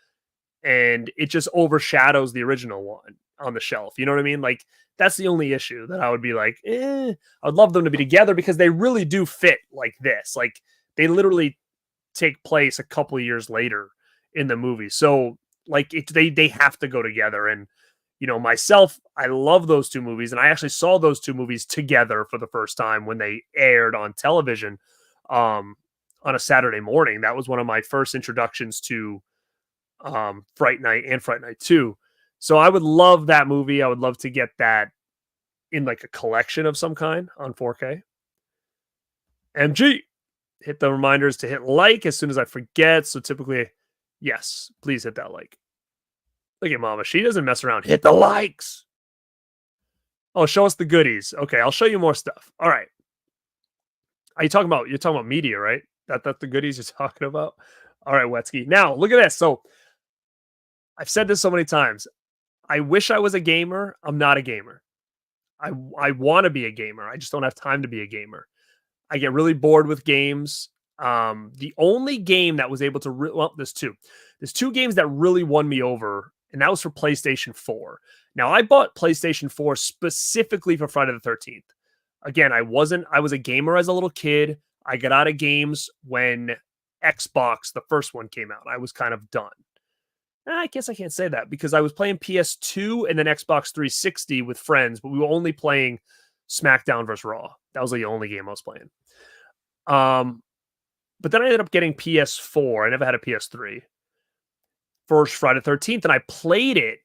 And it just overshadows the original one on the shelf. You know what I mean? Like, that's the only issue that I would be like, I'd love them to be together because they really do fit like this. Like, they literally take place a couple of years later in the movie. So, like, they have to go together. And, myself, I love those two movies. And I actually saw those two movies together for the first time when they aired on television on a Saturday morning. That was one of my first introductions to Fright Night and Fright Night 2. So I would love that movie. I would love to get that in like a collection of some kind on 4K. MG, hit the reminders to hit like as soon as I forget. So typically, yes, please hit that like. Look at Mama. She doesn't mess around. Hit the likes. Oh, show us the goodies. Okay, I'll show you more stuff. All right. You're talking about media, right? That's the goodies you're talking about. All right, Wetsky. Now, look at this. So I've said this so many times. I wish I was a gamer. I'm not a gamer. I want to be a gamer. I just don't have time to be a gamer. I get really bored with games. The only game that was able to there's two. There's two games that really won me over, and that was for PlayStation 4. Now, I bought PlayStation 4 specifically for Friday the 13th. Again, I was a gamer as a little kid. I got out of games when Xbox, the first one, came out. I was kind of done. I guess I can't say that because I was playing PS2 and then Xbox 360 with friends, but we were only playing SmackDown versus Raw. That was the only game I was playing. But then I ended up getting PS4. I never had a PS3. First Friday the 13th, and I played it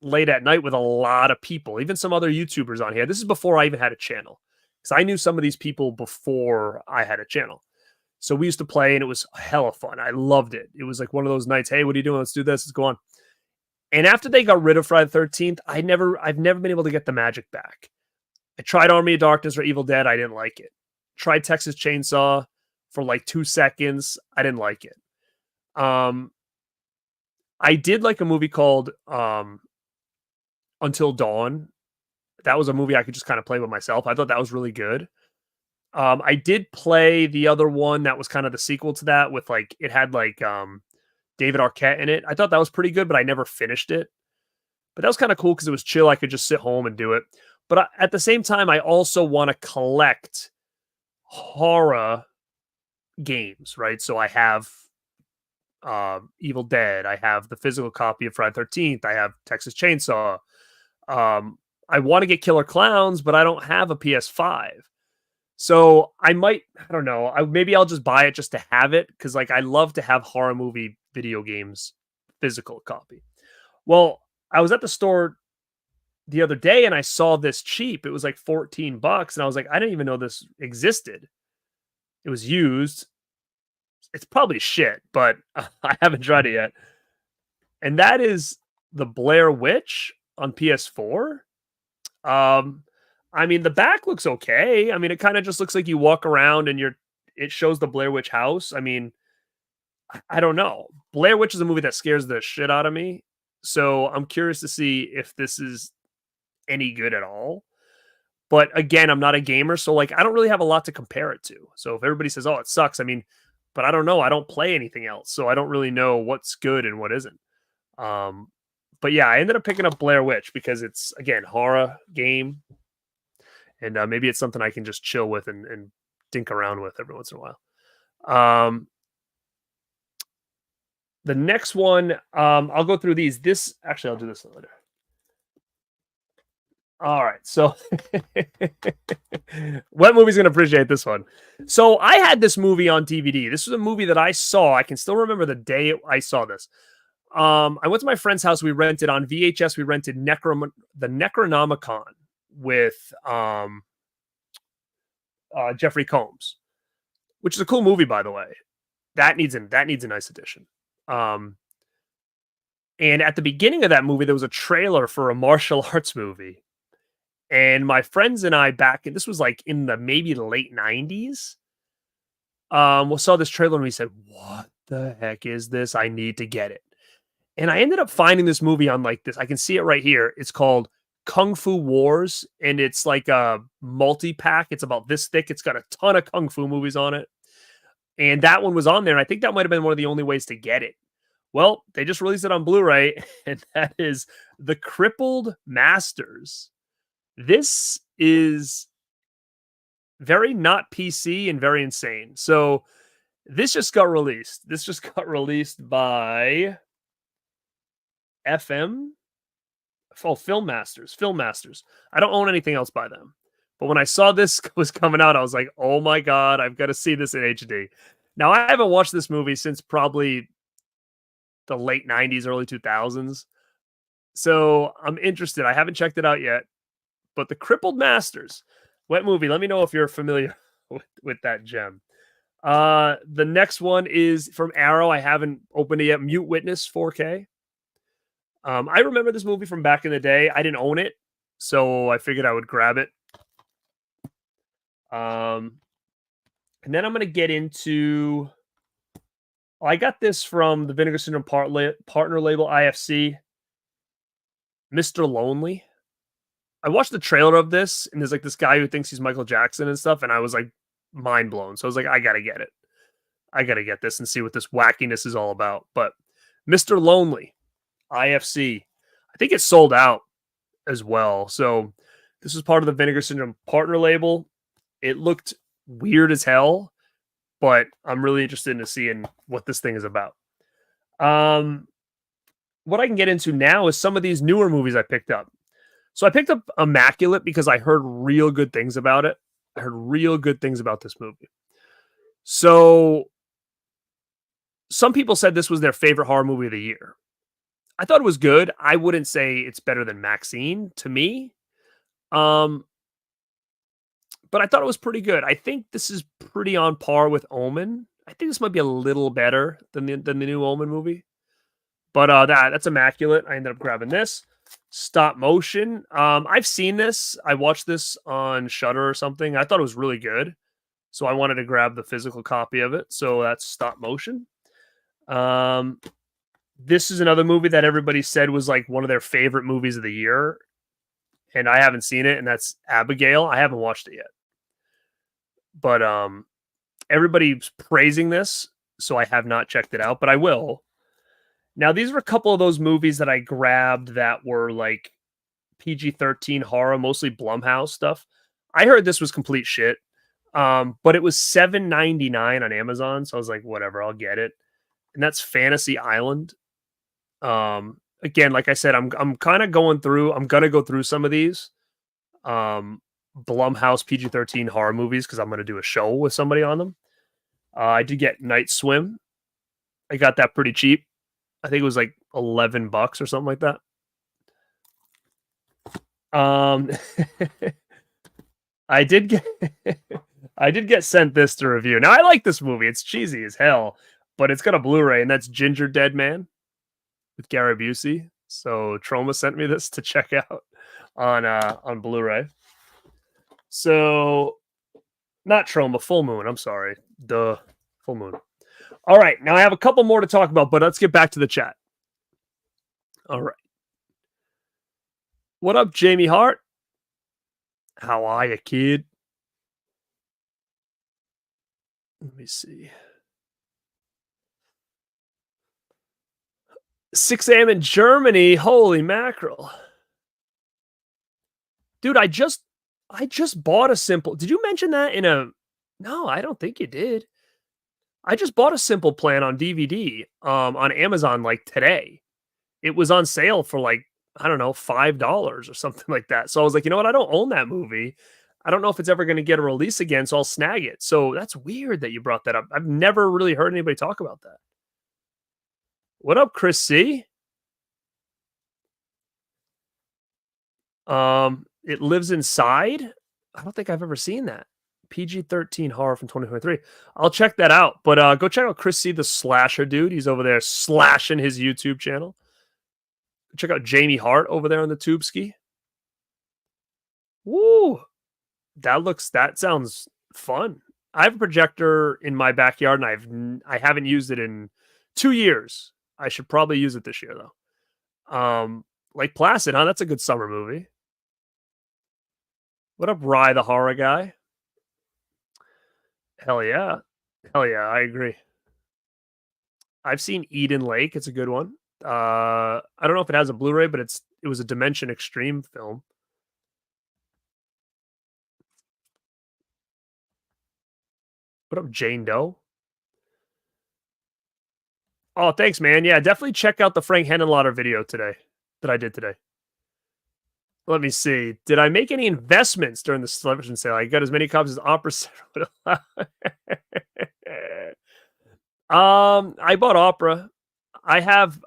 late at night with a lot of people, even some other YouTubers on here. This is before I even had a channel. because I knew some of these people before I had a channel. So we used to play, and it was hella fun. I loved it. It was like one of those nights. Hey, what are you doing? Let's do this. Let's go on. And after they got rid of Friday the 13th, I've never been able to get the magic back. I tried Army of Darkness or Evil Dead. I didn't like it. Tried Texas Chainsaw for like 2 seconds. I didn't like it. I did like a movie called Until Dawn. That was a movie I could just kind of play with myself. I thought that was really good. I did play the other one that was kind of the sequel to that with like, it had like David Arquette in it. I thought that was pretty good, but I never finished it. But that was kind of cool because it was chill. I could just sit home and do it. But at the same time, I also want to collect horror games, right? So I have Evil Dead. I have the physical copy of Friday the 13th. I have Texas Chainsaw. I want to get Killer Clowns, but I don't have a PS5. So I don't know. Maybe I'll just buy it just to have it. Cause like, I love to have horror movie video games, physical copy. Well, I was at the store the other day and I saw this cheap. It was like $14. And I was like, I didn't even know this existed. It was used. It's probably shit, but I haven't tried it yet. And that is the Blair Witch on PS4. I mean, the back looks okay. I mean, it kind of just looks like you walk around and it shows the Blair Witch house. I mean, I don't know. Blair Witch is a movie that scares the shit out of me. So I'm curious to see if this is any good at all. But again, I'm not a gamer, so like I don't really have a lot to compare it to. So if everybody says, "Oh, it sucks," I mean, but I don't know. I don't play anything else, so I don't really know what's good and what isn't. Um, but yeah, I ended up picking up Blair Witch because it's again horror game, and maybe it's something I can just chill with and dink around with every once in a while. The next one, I'll go through these. This actually, I'll do this later. All right, so what movie's gonna appreciate this one? So I had this movie on DVD. This was a movie that I saw. I can still remember the day I saw this. I went to my friend's house. We rented on VHS. We rented the Necronomicon with Jeffrey Combs, which is a cool movie, by the way. That needs a nice addition. And at the beginning of that movie, there was a trailer for a martial arts movie. And my friends and I this was like in maybe the late 90s. We saw this trailer and we said, "What the heck is this? I need to get it." And I ended up finding this movie on like this. I can see it right here. It's called Kung Fu Wars, and it's like a multi-pack. It's about this thick. It's got a ton of Kung Fu movies on it. And that one was on there. And I think that might have been one of the only ways to get it. Well, they just released it on Blu-ray, and that is The Crippled Masters. This is very not PC and very insane. So this just got released. This just got released by Film Masters. I don't own anything else by them. But when I saw this was coming out, I was like, oh my God, I've got to see this in HD. Now, I haven't watched this movie since probably the late 90s, early 2000s. So I'm interested. I haven't checked it out yet. But The Crippled Masters, what movie? Let me know if you're familiar with that gem. The next one is from Arrow. I haven't opened it yet. Mute Witness 4K. I remember this movie from back in the day. I didn't own it, so I figured I would grab it. And then I'm going to get into... I got this from the Vinegar Syndrome partner label, IFC. Mr. Lonely. I watched the trailer of this, and there's like this guy who thinks he's Michael Jackson and stuff, and I was like mind blown. So I was like, I gotta get it. I gotta get this and see what this wackiness is all about. But Mr. Lonely, IFC, I think it's sold out as well. So this is part of the Vinegar Syndrome partner label. It looked weird as hell, but I'm really interested in seeing what this thing is about. What I can get into now is some of these newer movies I picked up. So I picked up Immaculate because I heard real good things about it. I heard real good things about this movie. So some people said this was their favorite horror movie of the year. I thought it was good. I wouldn't say it's better than Maxxxine to me. But I thought it was pretty good. I think this is pretty on par with Omen. I think this might be a little better than the new Omen movie. But that's Immaculate. I ended up grabbing this. Stop motion. I've seen this. I watched this on Shudder or something. I thought it was really good. So I wanted to grab the physical copy of it. So that's Stop Motion. This is another movie that everybody said was like one of their favorite movies of the year. And I haven't seen it. And that's Abigail. I haven't watched it yet. But everybody's praising this. So I have not checked it out, but I will. Now, these were a couple of those movies that I grabbed that were like PG-13 horror, mostly Blumhouse stuff. I heard this was complete shit, but it was $7.99 on Amazon, so I was like, whatever, I'll get it. And that's Fantasy Island. Again, like I said, I'm kind of going through. I'm gonna go through some of these Blumhouse PG-13 horror movies because I'm gonna do a show with somebody on them. I did get Night Swim. I got that pretty cheap. I think it was like $11 or something like that. I did get sent this to review. Now I like this movie. It's cheesy as hell, but it's got a Blu-ray, and that's Ginger Dead Man with Gary Busey. So Troma sent me this to check out on Blu-ray. So not Troma, Full Moon. I'm sorry. Full Moon. All right, now I have a couple more to talk about, but let's get back to the chat. All right. What up, Jamie Hart? How are you, kid? Let me see. 6 a.m. in Germany. Holy mackerel. Dude, I just bought a simple. Did you mention that in a No, I don't think you did. I just bought a simple plan on DVD on Amazon like today. It was on sale for like, I don't know, $5 or something like that. So I was like, you know what? I don't own that movie. I don't know if it's ever going to get a release again, so I'll snag it. So that's weird that you brought that up. I've never really heard anybody talk about that. What up, Chris C? It Lives Inside. I don't think I've ever seen that. PG-13 horror from 2023. I'll check that out. But go check out Chris C, the slasher dude. He's over there slashing his YouTube channel. Check out Jamie Hart over there on the tube ski. Woo! That sounds fun. I have a projector in my backyard, and I haven't used it in 2 years. I should probably use it this year though. Lake Placid, huh? That's a good summer movie. What up, Rye the horror guy? Hell yeah. Hell yeah, I agree. I've seen Eden Lake. It's a good one. I don't know if it has a Blu-ray, but it was a Dimension Extreme film. What up, Jane Doe? Oh, thanks, man. Yeah, definitely check out the Frank Henenlotter video today that I did today. Let me see. Did I make any investments during the television sale? I got as many copies as Opera would allow. I bought Opera. I have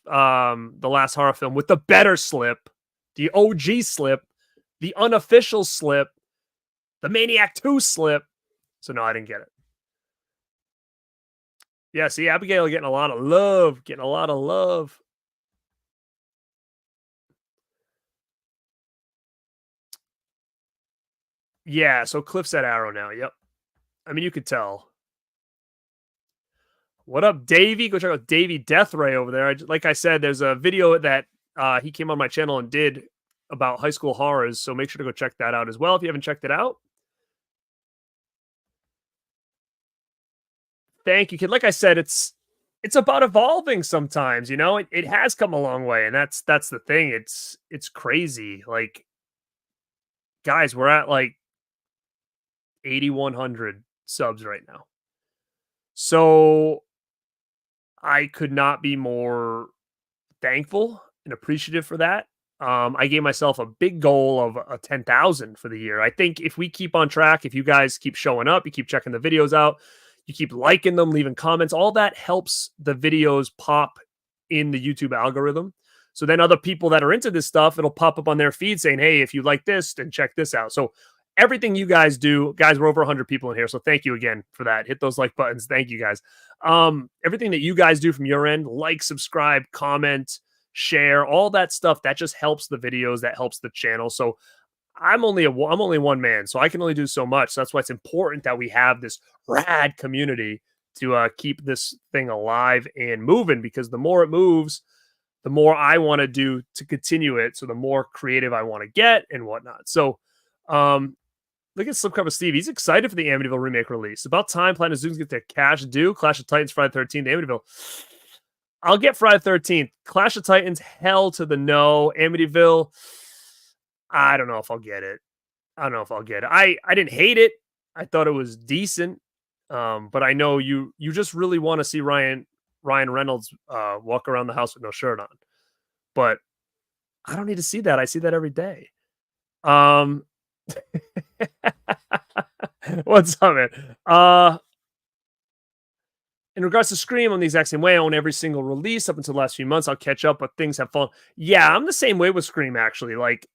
the last horror film with the better slip, the OG slip, the unofficial slip, the Maniac 2 slip. So no, I didn't get it. Yeah, see, Abigail getting a lot of love. Getting a lot of love. Yeah, so Cliff's at Arrow now. Yep. I mean, you could tell. What up, Davey? Go check out Davey Deathray over there. Like I said, there's a video that he came on my channel and did about high school horrors. So make sure to go check that out as well if you haven't checked it out. Thank you, kid. Like I said, it's about evolving sometimes, you know. It has come a long way, and that's the thing. It's crazy. Like, guys, we're at like 8,100 subs right now. So I could not be more thankful and appreciative for that. I gave myself a big goal of a 10,000 for the year. I think if we keep on track, if you guys keep showing up, you keep checking the videos out, you keep liking them, leaving comments, all that helps the videos pop in the YouTube algorithm. So then other people that are into this stuff, it'll pop up on their feed saying, hey, if you like this, then check this out. So everything you guys do, guys, we're over 100 people in here. So thank you again for that. Hit those like buttons. Thank you guys. Everything that you guys do from your end, like, subscribe, comment, share, all that stuff, that just helps the videos, that helps the channel. So I'm only one man, so I can only do so much. So that's why it's important that we have this rad community to keep this thing alive and moving, because the more it moves, the more I want to do to continue it. So the more creative I want to get and whatnot. So look at Slipcover Steve. He's excited for the Amityville remake release. About time Planet Zooms get their cash due. Clash of Titans Friday 13th, Amityville. I'll get Friday 13th. Clash of Titans, hell to the no. Amityville, I don't know if I'll get it. I didn't hate it. I thought it was decent. But I know you just really want to see Ryan Reynolds walk around the house with no shirt on. But I don't need to see that. I see that every day. What's up, man? In regards to Scream, I'm the exact same way. I own every single release up until the last few months. I'll catch up, but things have fallen. Yeah, I'm the same way with Scream, actually. Like,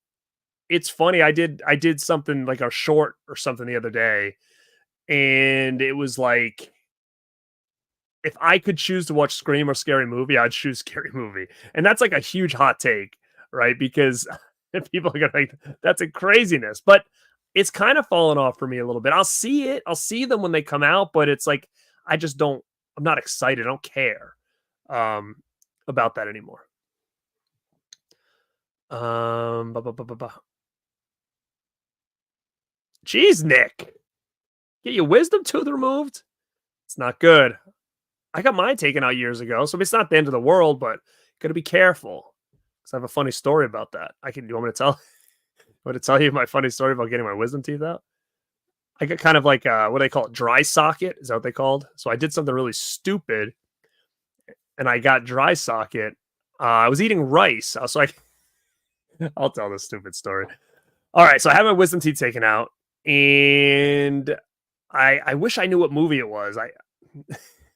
it's funny. I did something like a short or something the other day, and it was like, if I could choose to watch Scream or Scary Movie, I'd choose Scary Movie. And that's like a huge hot take, right? Because people are gonna like, that's a craziness. But it's kind of fallen off for me a little bit. I'll see it. I'll see them when they come out, but it's like, I just don't, I'm not excited. I don't care about that anymore. Jeez, Nick. Get your wisdom tooth removed? It's not good. I got mine taken out years ago, so it's not the end of the world, but gotta be careful. Because I have a funny story about that. You want me to tell? Want to tell you my funny story about getting my wisdom teeth out? I got kind of like what do they call it? Dry socket? Is that what they called? So I did something really stupid, and I got dry socket. I was eating rice. I was like, I'll tell this stupid story. All right, so I had my wisdom teeth taken out, and I wish I knew what movie it was.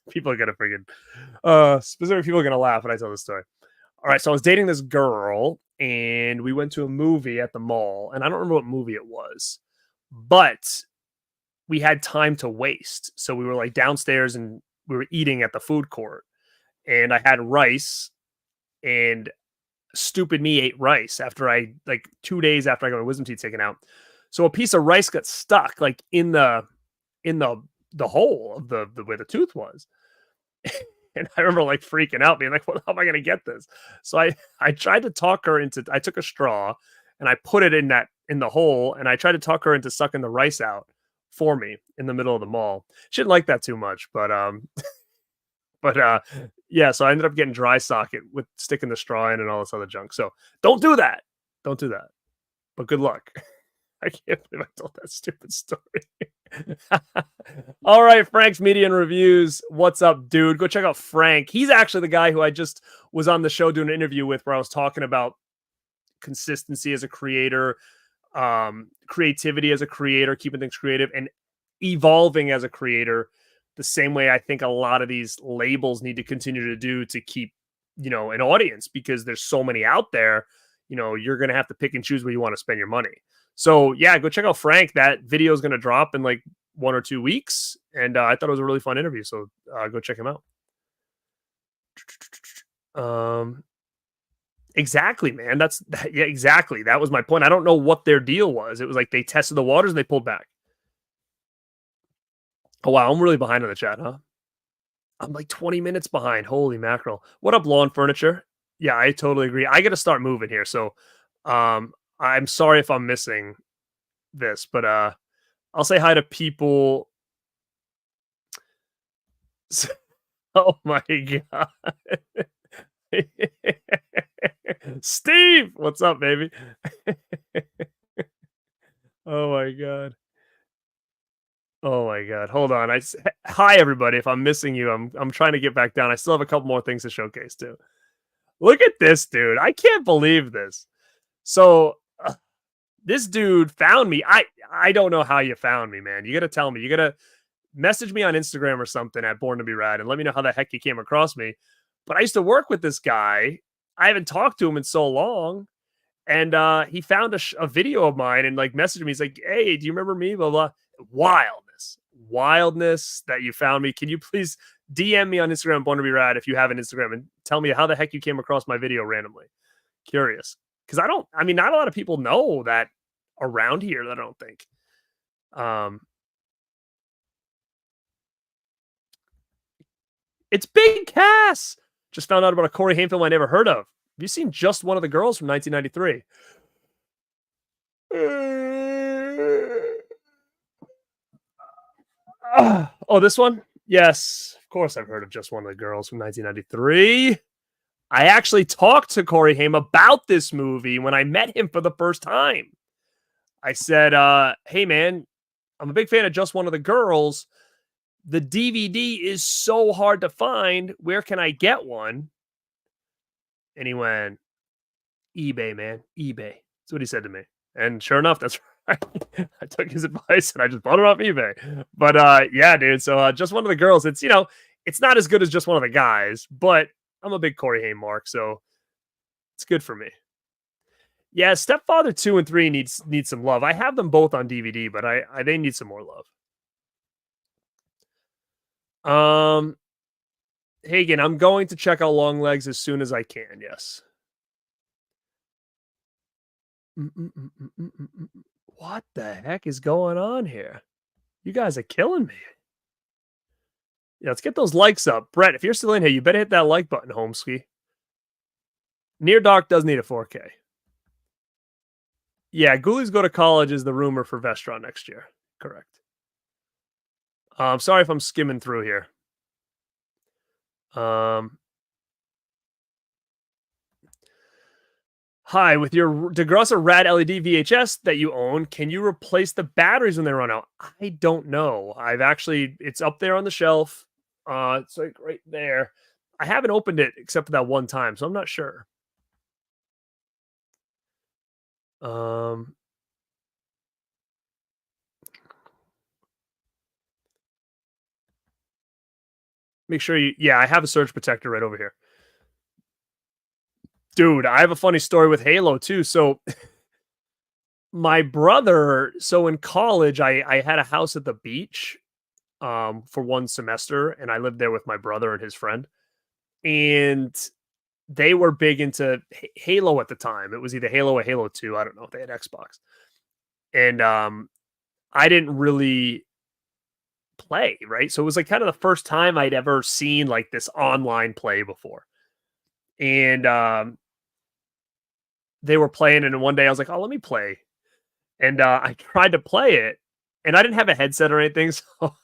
People are gonna freaking specific people are gonna laugh when I tell this story. All right, so I was dating this girl, and we went to a movie at the mall, and I don't remember what movie it was, but we had time to waste. So we were like downstairs and we were eating at the food court, and I had rice, and stupid me ate rice after I like 2 days after I got my wisdom teeth taken out. So a piece of rice got stuck like in the hole of the where the tooth was. And I remember like freaking out, being like, how am I gonna get this? So I tried to talk her into I took a straw and I put it in the hole, and I tried to talk her into sucking the rice out for me in the middle of the mall. She didn't like that too much, but yeah, so I ended up getting dry socket with sticking the straw in and all this other junk. So don't do that. Don't do that. But good luck. I can't believe I told that stupid story. All right, Frank's Media and Reviews. What's up, dude? Go check out Frank. He's actually the guy who I just was on the show doing an interview with, where I was talking about consistency as a creator, creativity as a creator, keeping things creative, and evolving as a creator. The same way I think a lot of these labels need to continue to do to keep, an audience, because there's so many out there. You're going to have to pick and choose where you want to spend your money. So yeah, go check out Frank. That video is going to drop in like 1 or 2 weeks. And I thought it was a really fun interview. So go check him out. Exactly, man. Yeah, exactly. That was my point. I don't know what their deal was. It was like they tested the waters and they pulled back. Oh, wow. I'm really behind on the chat, huh? I'm like 20 minutes behind. Holy mackerel. What up, Lawn Furniture? Yeah, I totally agree. I got to start moving here. So I'm sorry if I'm missing this, but I'll say hi to people. Oh my God. Steve, what's up, baby? Oh my God. Oh my God. Hold on. Hi everybody. If I'm missing you, I'm trying to get back down. I still have a couple more things to showcase too. Look at this dude. I can't believe this. So this dude found me. I don't know how you found me, man. You got to tell me. You got to message me on Instagram or something at Born to Be Rad and let me know how the heck you came across me. But I used to work with this guy. I haven't talked to him in so long. And he found a video of mine and like messaged me. He's like, hey, do you remember me? Blah, blah. Wildness that you found me. Can you please DM me on Instagram, Born to Be Rad, if you have an Instagram, and tell me how the heck you came across my video randomly. Curious. Because not a lot of people know that around here, that I don't think. It's Big Cass. Just found out about a Corey Haim film I never heard of. Have you seen Just One of the Girls from 1993? Oh, this one? Yes. Of course I've heard of Just One of the Girls from 1993. I actually talked to Corey Haim about this movie when I met him for the first time. I said, hey, man, I'm a big fan of Just One of the Girls. The DVD is so hard to find. Where can I get one? And he went, eBay, man. eBay. That's what he said to me. And sure enough, that's right. I took his advice and I just bought it off eBay. But yeah, dude. So Just One of the Girls, it's, it's not as good as Just One of the Guys, but I'm a big Corey Haim mark, so it's good for me. Yeah, Stepfather 2 and 3 needs some love. I have them both on DVD, but they need some more love. Hagen, I'm going to check out Longlegs as soon as I can, yes. What the heck is going on here? You guys are killing me. Yeah, let's get those likes up. Brett, if you're still in here, you better hit that like button, Homeski. Near Dark does need a 4K. Yeah, Ghoulies Go to College is the rumor for Vestron next year. Correct. Sorry if I'm skimming through here. Hi, with your DeGrossa Rad LED VHS that you own, can you replace the batteries when they run out? I don't know. It's up there on the shelf. It's like right there. I haven't opened it except for that one time, so I'm not sure. Make sure I have a surge protector right over here. Dude, I have a funny story with Halo too. So my brother, in college, I had a house at the beach for one semester, and I lived there with my brother and his friend. And they were big into Halo at the time. It was either Halo or Halo 2. I don't know if they had Xbox. And I didn't really play, right? So it was like kind of the first time I'd ever seen like this online play before. And they were playing, and one day I was like, oh, let me play. And I tried to play it, and I didn't have a headset or anything, so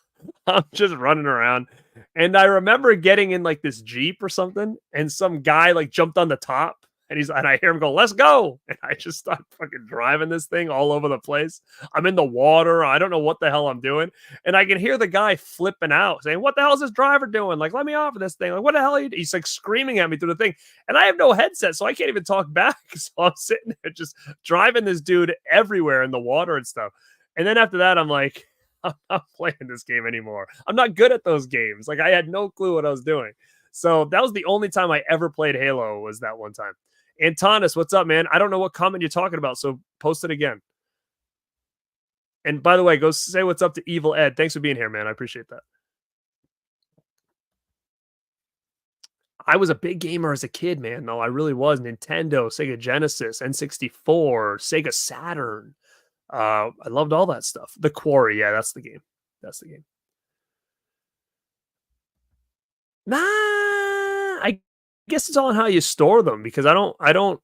I'm just running around. And I remember getting in like this Jeep or something, and some guy like jumped on the top, and I hear him go, "Let's go!" And I just start fucking driving this thing all over the place. I'm in the water. I don't know what the hell I'm doing, and I can hear the guy flipping out, saying, "What the hell is this driver doing? Like, let me off of this thing! Like, what the hell are you?" He's like screaming at me through the thing, and I have no headset, so I can't even talk back. So I'm sitting there just driving this dude everywhere in the water and stuff. And then after that, I'm like, I'm not playing this game anymore. I'm not good at those games. Like, I had no clue what I was doing. So that was the only time I ever played Halo, was that one time. Antonis, what's up, man? I don't know what comment you're talking about, so post it again. And by the way, go say what's up to Evil Ed. Thanks for being here, man. I appreciate that. I was a big gamer as a kid, man. No, I really was. Nintendo, Sega Genesis, N64, Sega Saturn. I loved all that stuff. The Quarry, yeah, that's the game. That's the game. Nah, I guess it's all on how you store them, because I don't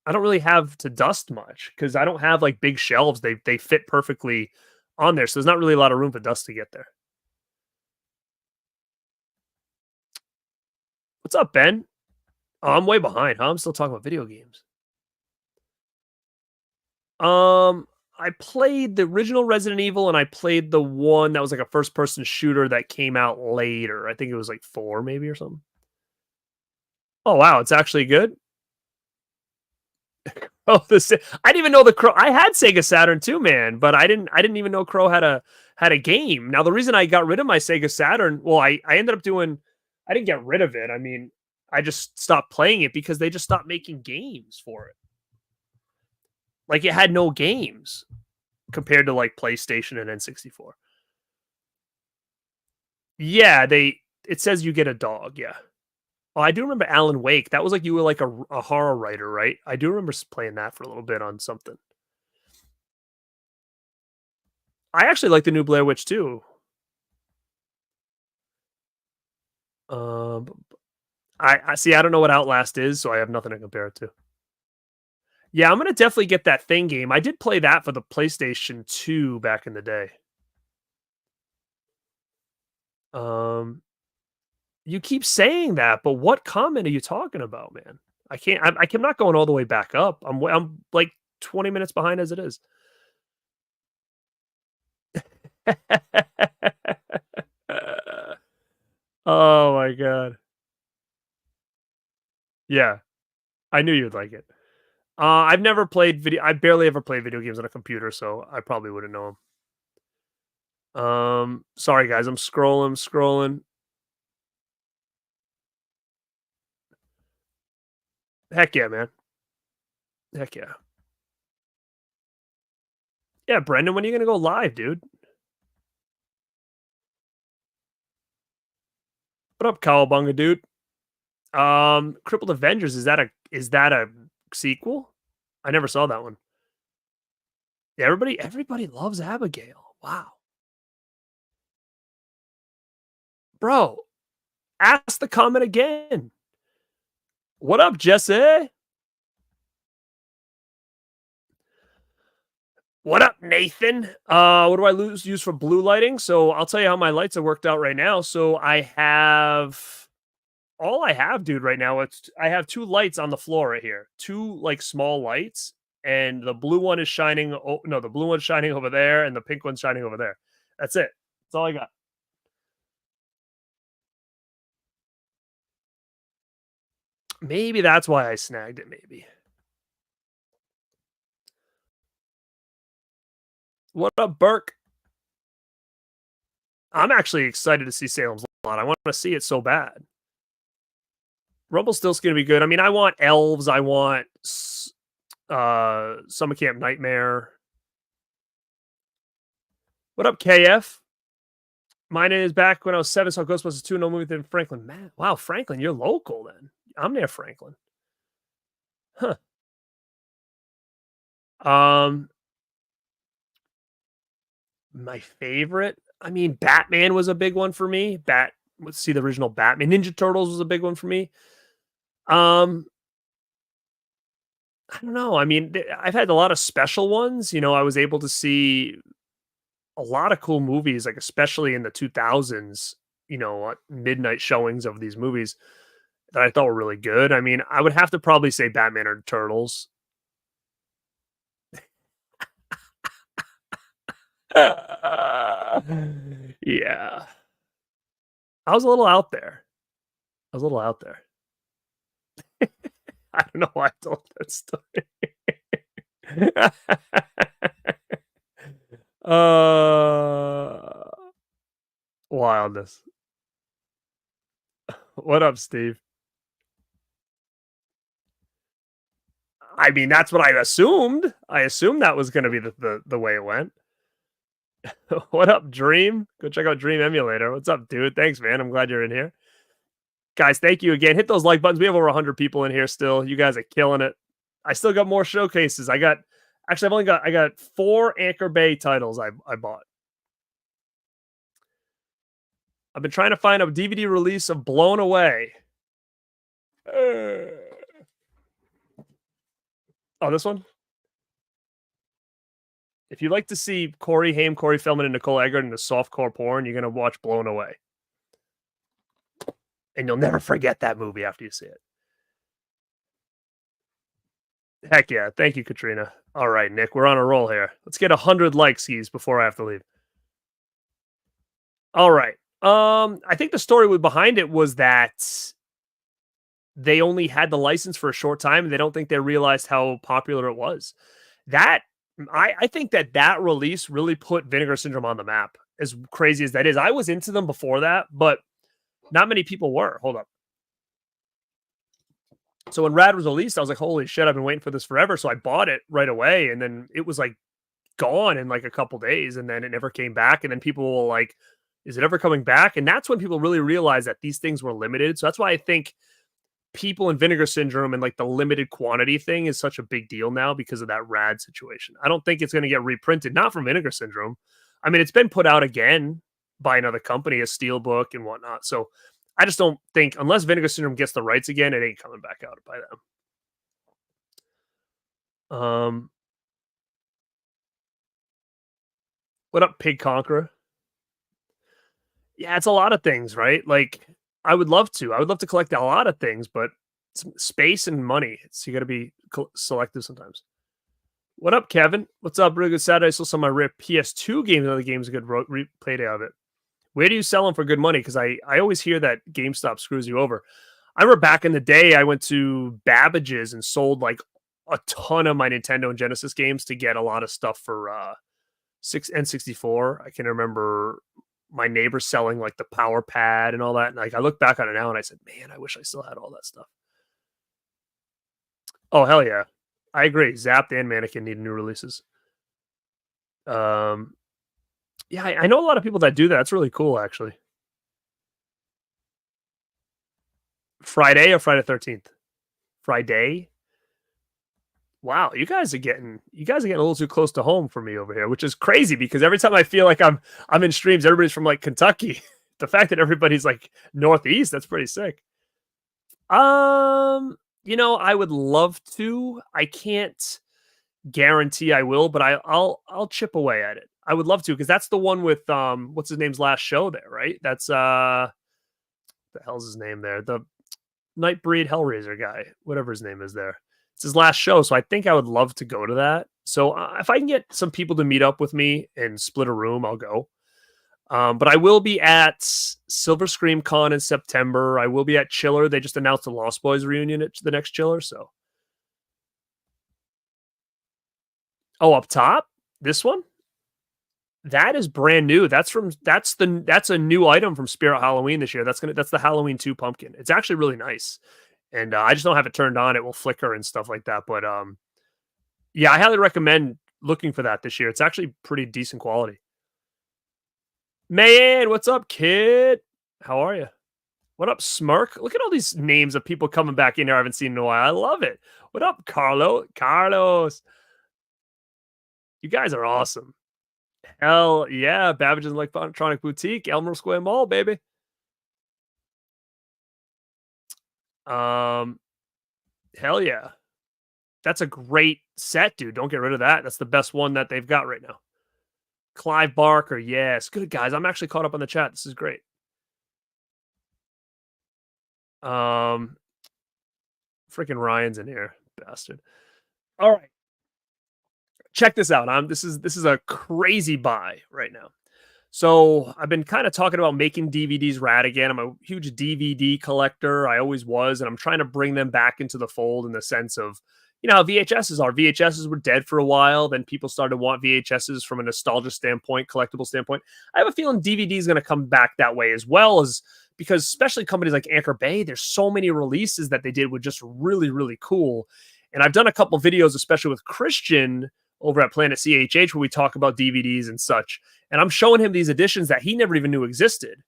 really have to dust much, because I don't have like big shelves. They fit perfectly on there, so there's not really a lot of room for dust to get there. What's up, Ben? Oh, I'm way behind, huh? I'm still talking about video games. I played the original Resident Evil, and I played the one that was like a first-person shooter that came out later. I think it was like 4 maybe or something. Oh wow, it's actually good. Oh, I didn't even know the Crow. I had Sega Saturn too, man, but I didn't even know Crow had a game. Now the reason I got rid of my Sega Saturn, well, I ended up doing. I didn't get rid of it. I mean, I just stopped playing it because they just stopped making games for it. Like, it had no games compared to like PlayStation and N64. Yeah, it says you get a dog. Yeah. Oh, I do remember Alan Wake. That was like you were like a horror writer, right? I do remember playing that for a little bit on something. I actually like the new Blair Witch too. I see. I don't know what Outlast is, so I have nothing to compare it to. Yeah, I'm gonna definitely get that Thing game. I did play that for the PlayStation 2 back in the day. You keep saying that, but what comment are you talking about, man? I can't. I'm not going all the way back up. I'm like 20 minutes behind as it is. Oh my god. Yeah, I knew you'd like it. I've never played video. I barely ever played video games on a computer, so I probably wouldn't know them. Sorry guys, I'm scrolling. Heck yeah, man. Heck yeah. Yeah, Brendan, when are you gonna go live, dude? What up, Cowabunga, dude? Crippled Avengers, is that a sequel? I never saw that one. Yeah, everybody loves Abigail. Wow. Bro, ask the comment again. What up, Jesse? What up, Nathan? What do I use for blue lighting? So I'll tell you how my lights have worked out right now. So I have all I have, dude, right now. I have 2 lights on the floor right here, 2 like small lights, and the blue one is shining. Oh no, the blue one's shining over there, and the pink one's shining over there. That's it. That's all I got. Maybe that's why I snagged it. Maybe. What up, Burke? I'm actually excited to see Salem's Lot. I want to see it so bad. Rumpelstiltskin's going to be good. I mean, I want elves. I want Summer Camp Nightmare. What up, KF? Mine is back when I was 7, saw Ghostbusters 2, no movie in Franklin. Man, wow, Franklin, you're local then. I'm near Franklin. Huh. My favorite, I mean, Batman was a big one for me. Let's see the original Batman. Ninja Turtles was a big one for me. I don't know. I mean, I've had a lot of special ones. You know, I was able to see a lot of cool movies, like especially in the 2000s, you know, midnight showings of these movies that I thought were really good. I mean, I would have to probably say Batman or Turtles. Yeah. I was a little out there. I don't know why I told that story. Wildness. What up, Steve? I mean, that's what I assumed. I assumed that was going to be the way it went. What up, Dream? Go check out Dream Emulator. What's up, dude? Thanks, man. I'm glad you're in here. Guys, thank you again. Hit those like buttons. We have over 100 people in here still. You guys are killing it. I still got more showcases. I got 4 Anchor Bay titles I bought. I've been trying to find a DVD release of Blown Away. Oh, this one? If you like to see Corey Haim, Corey Feldman, and Nicole Eggert into softcore porn, you're going to watch Blown Away. And you'll never forget that movie after you see it. Heck yeah. Thank you, Katrina. All right, Nick, we're on a roll here. Let's get 100 likes before I have to leave. All right. I think the story behind it was that they only had the license for a short time, and they don't think they realized how popular it was. I think that release really put Vinegar Syndrome on the map, as crazy as that is. I was into them before that, but not many people were. Hold up. So when Rad was released, I was like, holy shit, I've been waiting for this forever. So I bought it right away, and then it was like gone in like a couple days, and then it never came back. And then people were like, is it ever coming back? And that's when people really realized that these things were limited. So that's why I think people in Vinegar Syndrome and like the limited quantity thing is such a big deal now because of that Rad situation. I don't think it's going to get reprinted, not from Vinegar Syndrome. I mean, it's been put out again by another company, a Steelbook and whatnot. So I just don't think, unless Vinegar Syndrome gets the rights again, it ain't coming back out by them. What up, Pig Conqueror? Yeah, it's a lot of things, right? Like, I would love to collect a lot of things, but space and money. So you got to be selective sometimes. What up, Kevin? What's up? Really good Saturday. I still saw my rip PS2 game. Another game's a good replay day of it. Where do you sell them for good money? Because I always hear that GameStop screws you over. I remember back in the day, I went to Babbage's and sold like a ton of my Nintendo and Genesis games to get a lot of stuff for N64. I can remember my neighbor selling like the power pad and all that. And like, I look back on it now and I said, man, I wish I still had all that stuff. Oh, hell yeah. I agree. Zapped and Mannequin need new releases. Yeah, I know a lot of people that do that. It's really cool, actually. Friday or Friday 13th? Friday? Wow, you guys are getting a little too close to home for me over here, which is crazy because every time I feel like I'm in streams, everybody's from like Kentucky. The fact that everybody's like Northeast, that's pretty sick. You know, I would love to. I can't guarantee I will, but I'll chip away at it. I would love to, because that's the one with what's his name's last show there, right? That's the hell's his name there? The Nightbreed Hellraiser guy, whatever his name is there. It's his last show, so I think I would love to go to that. So if I can get some people to meet up with me and split a room, I'll go. But I will be at Silver Scream Con in September. I will be at Chiller. They just announced the Lost Boys reunion at the next Chiller. So, up top, this one, that is brand new. That's a new item from Spirit Halloween this year. That's the Halloween 2 pumpkin. It's actually really nice, and I just don't have it turned on. It will flicker and stuff like that. But yeah, I highly recommend looking for that this year. It's actually pretty decent quality. Man, what's up, kid? How are you? What up, Smirk? Look at all these names of people coming back in here I haven't seen in a while. I love it. What up, Carlos? You guys are awesome. Hell yeah. Babbage's Electronic Boutique, Elmer Square Mall, baby. Hell yeah. That's a great set, dude. Don't get rid of that. That's the best one that they've got right now. Clive Barker, yes. Good, guys. I'm actually caught up on the chat. This is great. Freaking Ryan's in here, bastard. All right. Check this out. This is a crazy buy right now. So I've been kind of talking about making DVDs rad again. I'm a huge DVD collector. I always was, and I'm trying to bring them back into the fold in the sense of, you know how VHSs are. VHSs were dead for a while. Then people started to want VHSs from a nostalgia standpoint, collectible standpoint. I have a feeling DVD is going to come back that way as well, as because especially companies like Anchor Bay, there's so many releases that they did were just really, really cool. And I've done a couple videos, especially with Christian over at Planet CHH, where we talk about DVDs and such. And I'm showing him these editions that he never even knew existed.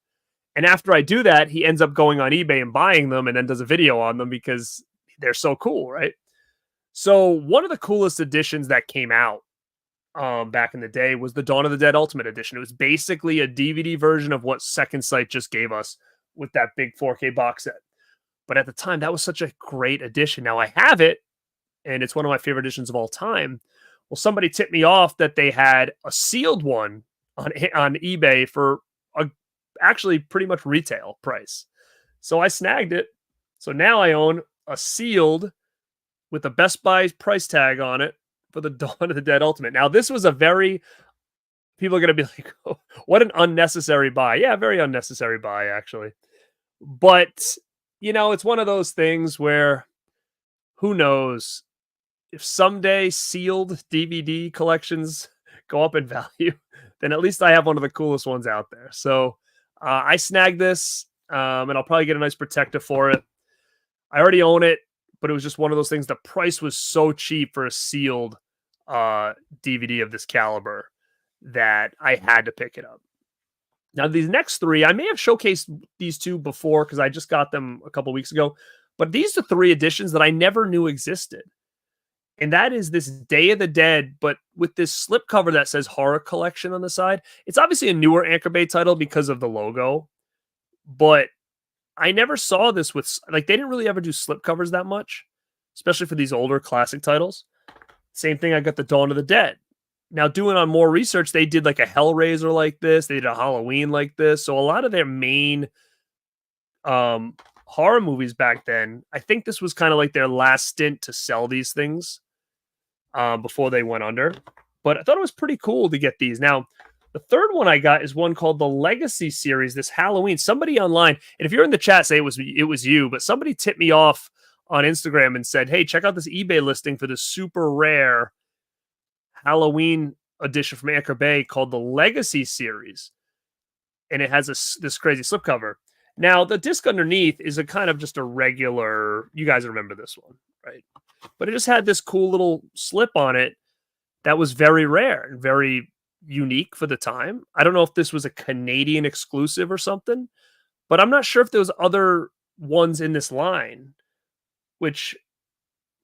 And after I do that, he ends up going on eBay and buying them and then does a video on them because they're so cool, right? So one of the coolest editions that came out back in the day was the Dawn of the Dead Ultimate Edition. It was basically a DVD version of what Second Sight just gave us with that big 4K box set. But at the time, that was such a great edition. Now I have it, and it's one of my favorite editions of all time. Well, somebody tipped me off that they had a sealed one on eBay for actually pretty much retail price. So I snagged it. So now I own a sealed with a Best Buy price tag on it for the Dawn of the Dead Ultimate. Now, this was a very... People are going to be like, oh, what an unnecessary buy. Yeah, very unnecessary buy, actually. But, you know, it's one of those things where who knows if someday sealed DVD collections go up in value, then at least I have one of the coolest ones out there. So I snagged this, and I'll probably get a nice protector for it. I already own it, but it was just one of those things. The price was so cheap for a sealed DVD of this caliber that I had to pick it up. Now, these next three, I may have showcased these two before because I just got them a couple weeks ago, but these are three editions that I never knew existed. And that is this Day of the Dead, but with this slipcover that says Horror Collection on the side. It's obviously a newer Anchor Bay title because of the logo, but I never saw this with, like, they didn't really ever do slipcovers that much, especially for these older classic titles. Same thing, I got the Dawn of the Dead. Now, doing on more research, they did like a Hellraiser like this. They did a Halloween like this. So a lot of their main horror movies back then, I think this was kind of like their last stint to sell these things before they went under. But I thought it was pretty cool to get these. Now, the third one I got is one called the Legacy Series, this Halloween. Somebody online, and if you're in the chat, say it was you, but somebody tipped me off on Instagram and said, hey, check out this eBay listing for this super rare Halloween edition from Anchor Bay called the Legacy Series. And it has this crazy slipcover. Now, the disc underneath is a kind of just a regular, you guys remember this one, right? But it just had this cool little slip on it that was very rare and very unique for the time. I don't know if this was a Canadian exclusive or something, but I'm not sure if there was other ones in this line, which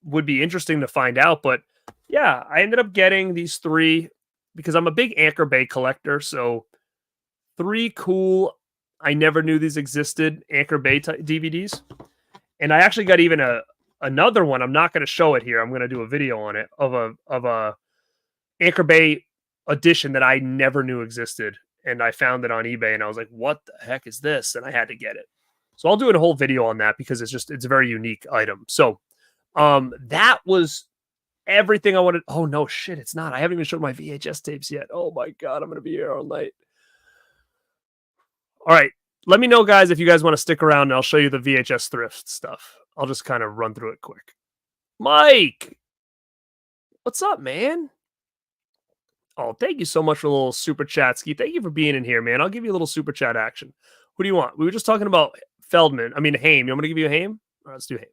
would be interesting to find out. But yeah, I ended up getting these three because I'm a big Anchor Bay collector. So three cool, I never knew these existed, Anchor Bay DVDs. And I actually got even a another one. I'm not going to show it here. I'm going to do a video on it of a Anchor Bay edition that I never knew existed, and I found it on eBay, and I was like, "What the heck is this?" And I had to get it. So I'll do a whole video on that because it's a very unique item. So that was everything I wanted. Oh no, shit, it's not. I haven't even showed my VHS tapes yet. Oh my god, I'm going to be here all night. All right. Let me know, guys, if you guys want to stick around, and I'll show you the VHS thrift stuff. I'll just kind of run through it quick. Mike, what's up, man? Oh, thank you so much for a little super chat, Ski. Thank you for being in here, man. I'll give you a little super chat action. Who do you want? We were just talking about Haim. You want me to give you a Haim? All right, let's do Haim.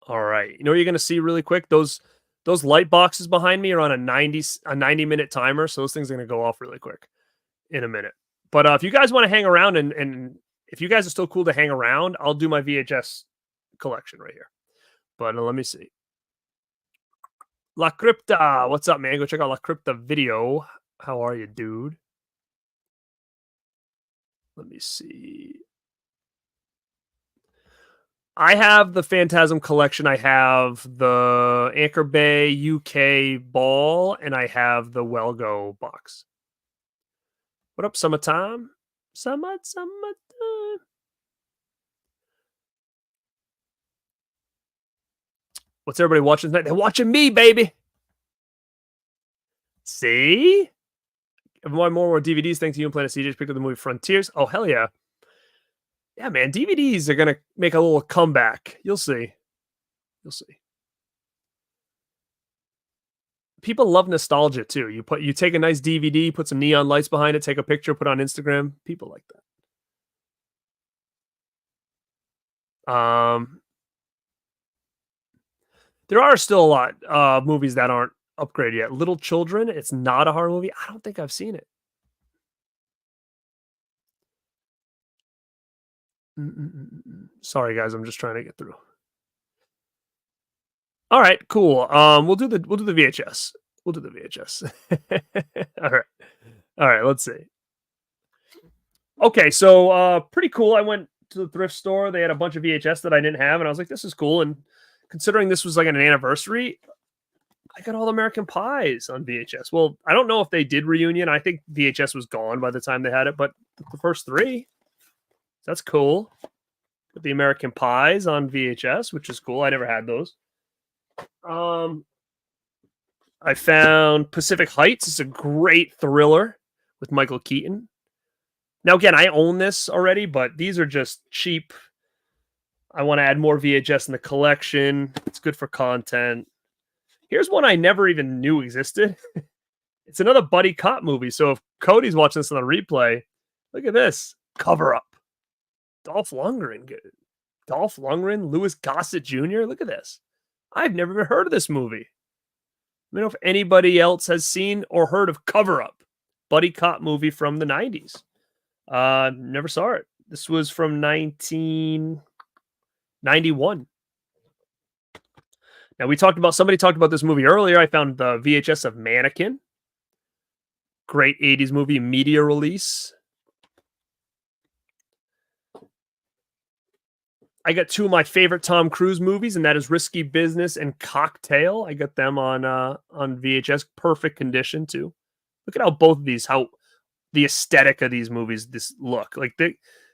All right. You know what you're going to see really quick? Those light boxes behind me are on a 90-minute timer, so those things are going to go off really quick in a minute. But if you guys want to hang around and if you guys are still cool to hang around, I'll do my VHS collection right here. But let me see. La Crypta, what's up, man? Go check out La Crypta video. How are you, dude? Let me see. I have the Phantasm collection. I have the Anchor Bay UK ball, and I have the Welgo box. What up, summertime? Summertime. What's everybody watching tonight? They're watching me, baby. See? More DVDs. Thanks to you and Planet CJ. Picked up the movie Frontiers. Oh, hell yeah. Yeah, man. DVDs are going to make a little comeback. You'll see. You'll see. People love nostalgia, too. You take a nice DVD, put some neon lights behind it, take a picture, put it on Instagram. People like that. There are still a lot of movies that aren't upgraded yet. Little Children, it's not a horror movie. I don't think I've seen it. Sorry, guys. I'm just trying to get through. All right, cool. We'll do the VHS. We'll do the VHS. All right. Let's see. Okay, so pretty cool. I went to the thrift store. They had a bunch of VHS that I didn't have, and I was like, "This is cool." And considering this was like an anniversary, I got all the American Pies on VHS. Well, I don't know if they did reunion. I think VHS was gone by the time they had it, but the first three, that's cool. Got the American Pies on VHS, which is cool. I never had those. I found Pacific Heights. It's a great thriller with Michael Keaton. Now, again, I own this already, but these are just cheap. I want to add more VHS in the collection. It's good for content. Here's one I never even knew existed. It's another buddy cop movie. So if Cody's watching this on the replay, look at this. Cover Up. Dolph Lundgren. Louis Gossett Jr. Look at this. I've never even heard of this movie. I don't know if anybody else has seen or heard of Cover Up. Buddy cop movie from the 90s. Never saw it. This was from 1991. Now somebody talked about this movie earlier. I found the VHS of Mannequin. Great 80s movie, media release. I got two of my favorite Tom Cruise movies, and that is Risky Business and Cocktail. I got them on VHS. Perfect condition, too. Look at how both of these, how the aesthetic of these movies, this look. Like,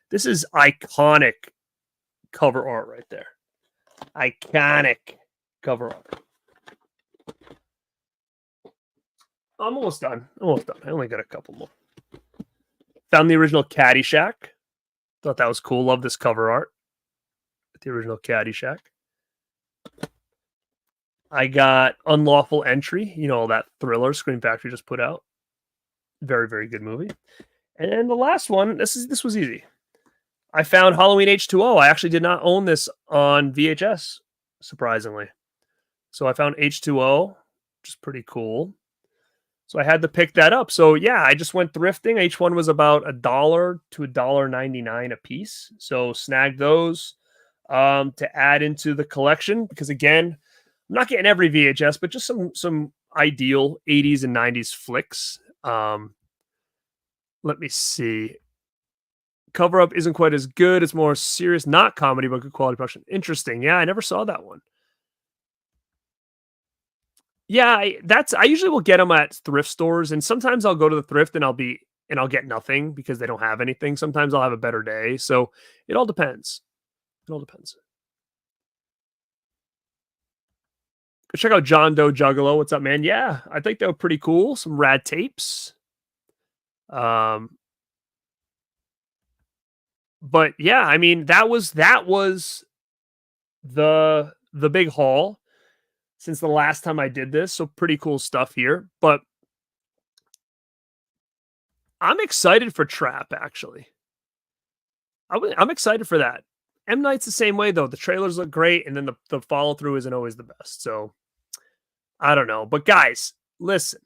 this is iconic cover art right there. Iconic cover art. I'm almost done. I only got a couple more. Found the original Caddyshack. Thought that was cool. Love this cover art. The original Caddyshack. I got Unlawful Entry. You know, that thriller Scream Factory just put out. Very, very good movie. And the last one, this was easy. I found Halloween H2O. I actually did not own this on VHS, surprisingly. So I found H2O, which is pretty cool. So I had to pick that up. So yeah, I just went thrifting. Each one was about $1 to $1.99 a piece. So snagged those to add into the collection, because again, I'm not getting every VHS, but just some ideal 80s and 90s flicks. Let me see. Cover Up isn't quite as good. It's more serious, not comedy, but good quality production. Interesting. Yeah, I never saw that one. Yeah, I usually will get them at thrift stores, and sometimes I'll go to the thrift and I'll get nothing because they don't have anything. Sometimes I'll have a better day. So it all depends. It all depends. Go check out John Doe Juggalo. What's up, man? Yeah, I think they were pretty cool. Some rad tapes. But yeah, I mean, that was the big haul since the last time I did this. So pretty cool stuff here. But I'm excited for Trap, actually. I'm excited for that. M. Night's the same way, though. The trailers look great, and then the follow-through isn't always the best. So I don't know. But guys, listen.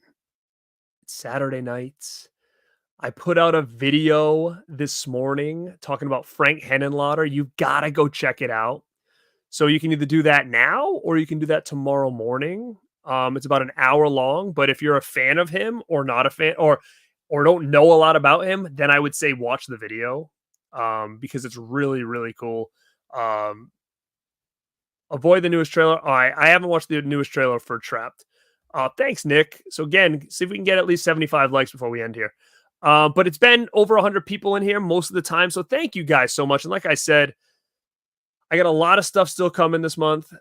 It's Saturday nights. I put out a video this morning talking about Frank Henenlotter. You've got to go check it out. So you can either do that now or you can do that tomorrow morning. It's about an hour long, but if you're a fan of him or not a fan or don't know a lot about him, then I would say watch the video because it's really, really cool. Avoid the newest trailer. All right, I haven't watched the newest trailer for Trapped. Thanks, Nick. So again, see if we can get at least 75 likes before we end here. But it's been over 100 people in here most of the time. So thank you guys so much. And like I said, I got a lot of stuff still coming this month.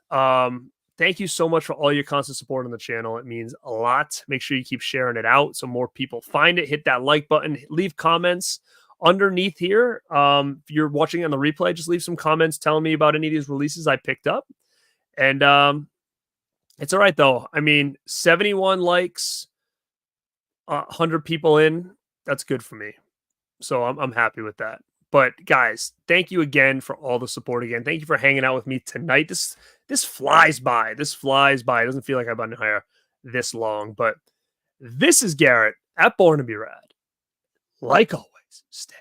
Thank you so much for all your constant support on the channel. It means a lot. Make sure you keep sharing it out so more people find it. Hit that like button. Leave comments underneath here. If you're watching on the replay, just leave some comments telling me about any of these releases I picked up. And it's all right, though. I mean, 71 likes, 100 people in. That's good for me. So I'm happy with that. But guys, thank you again for all the support again. Thank you for hanging out with me tonight. This flies by. This flies by. It doesn't feel like I've been here this long. But this is Garrett at Born to Be Rad. Like always, stay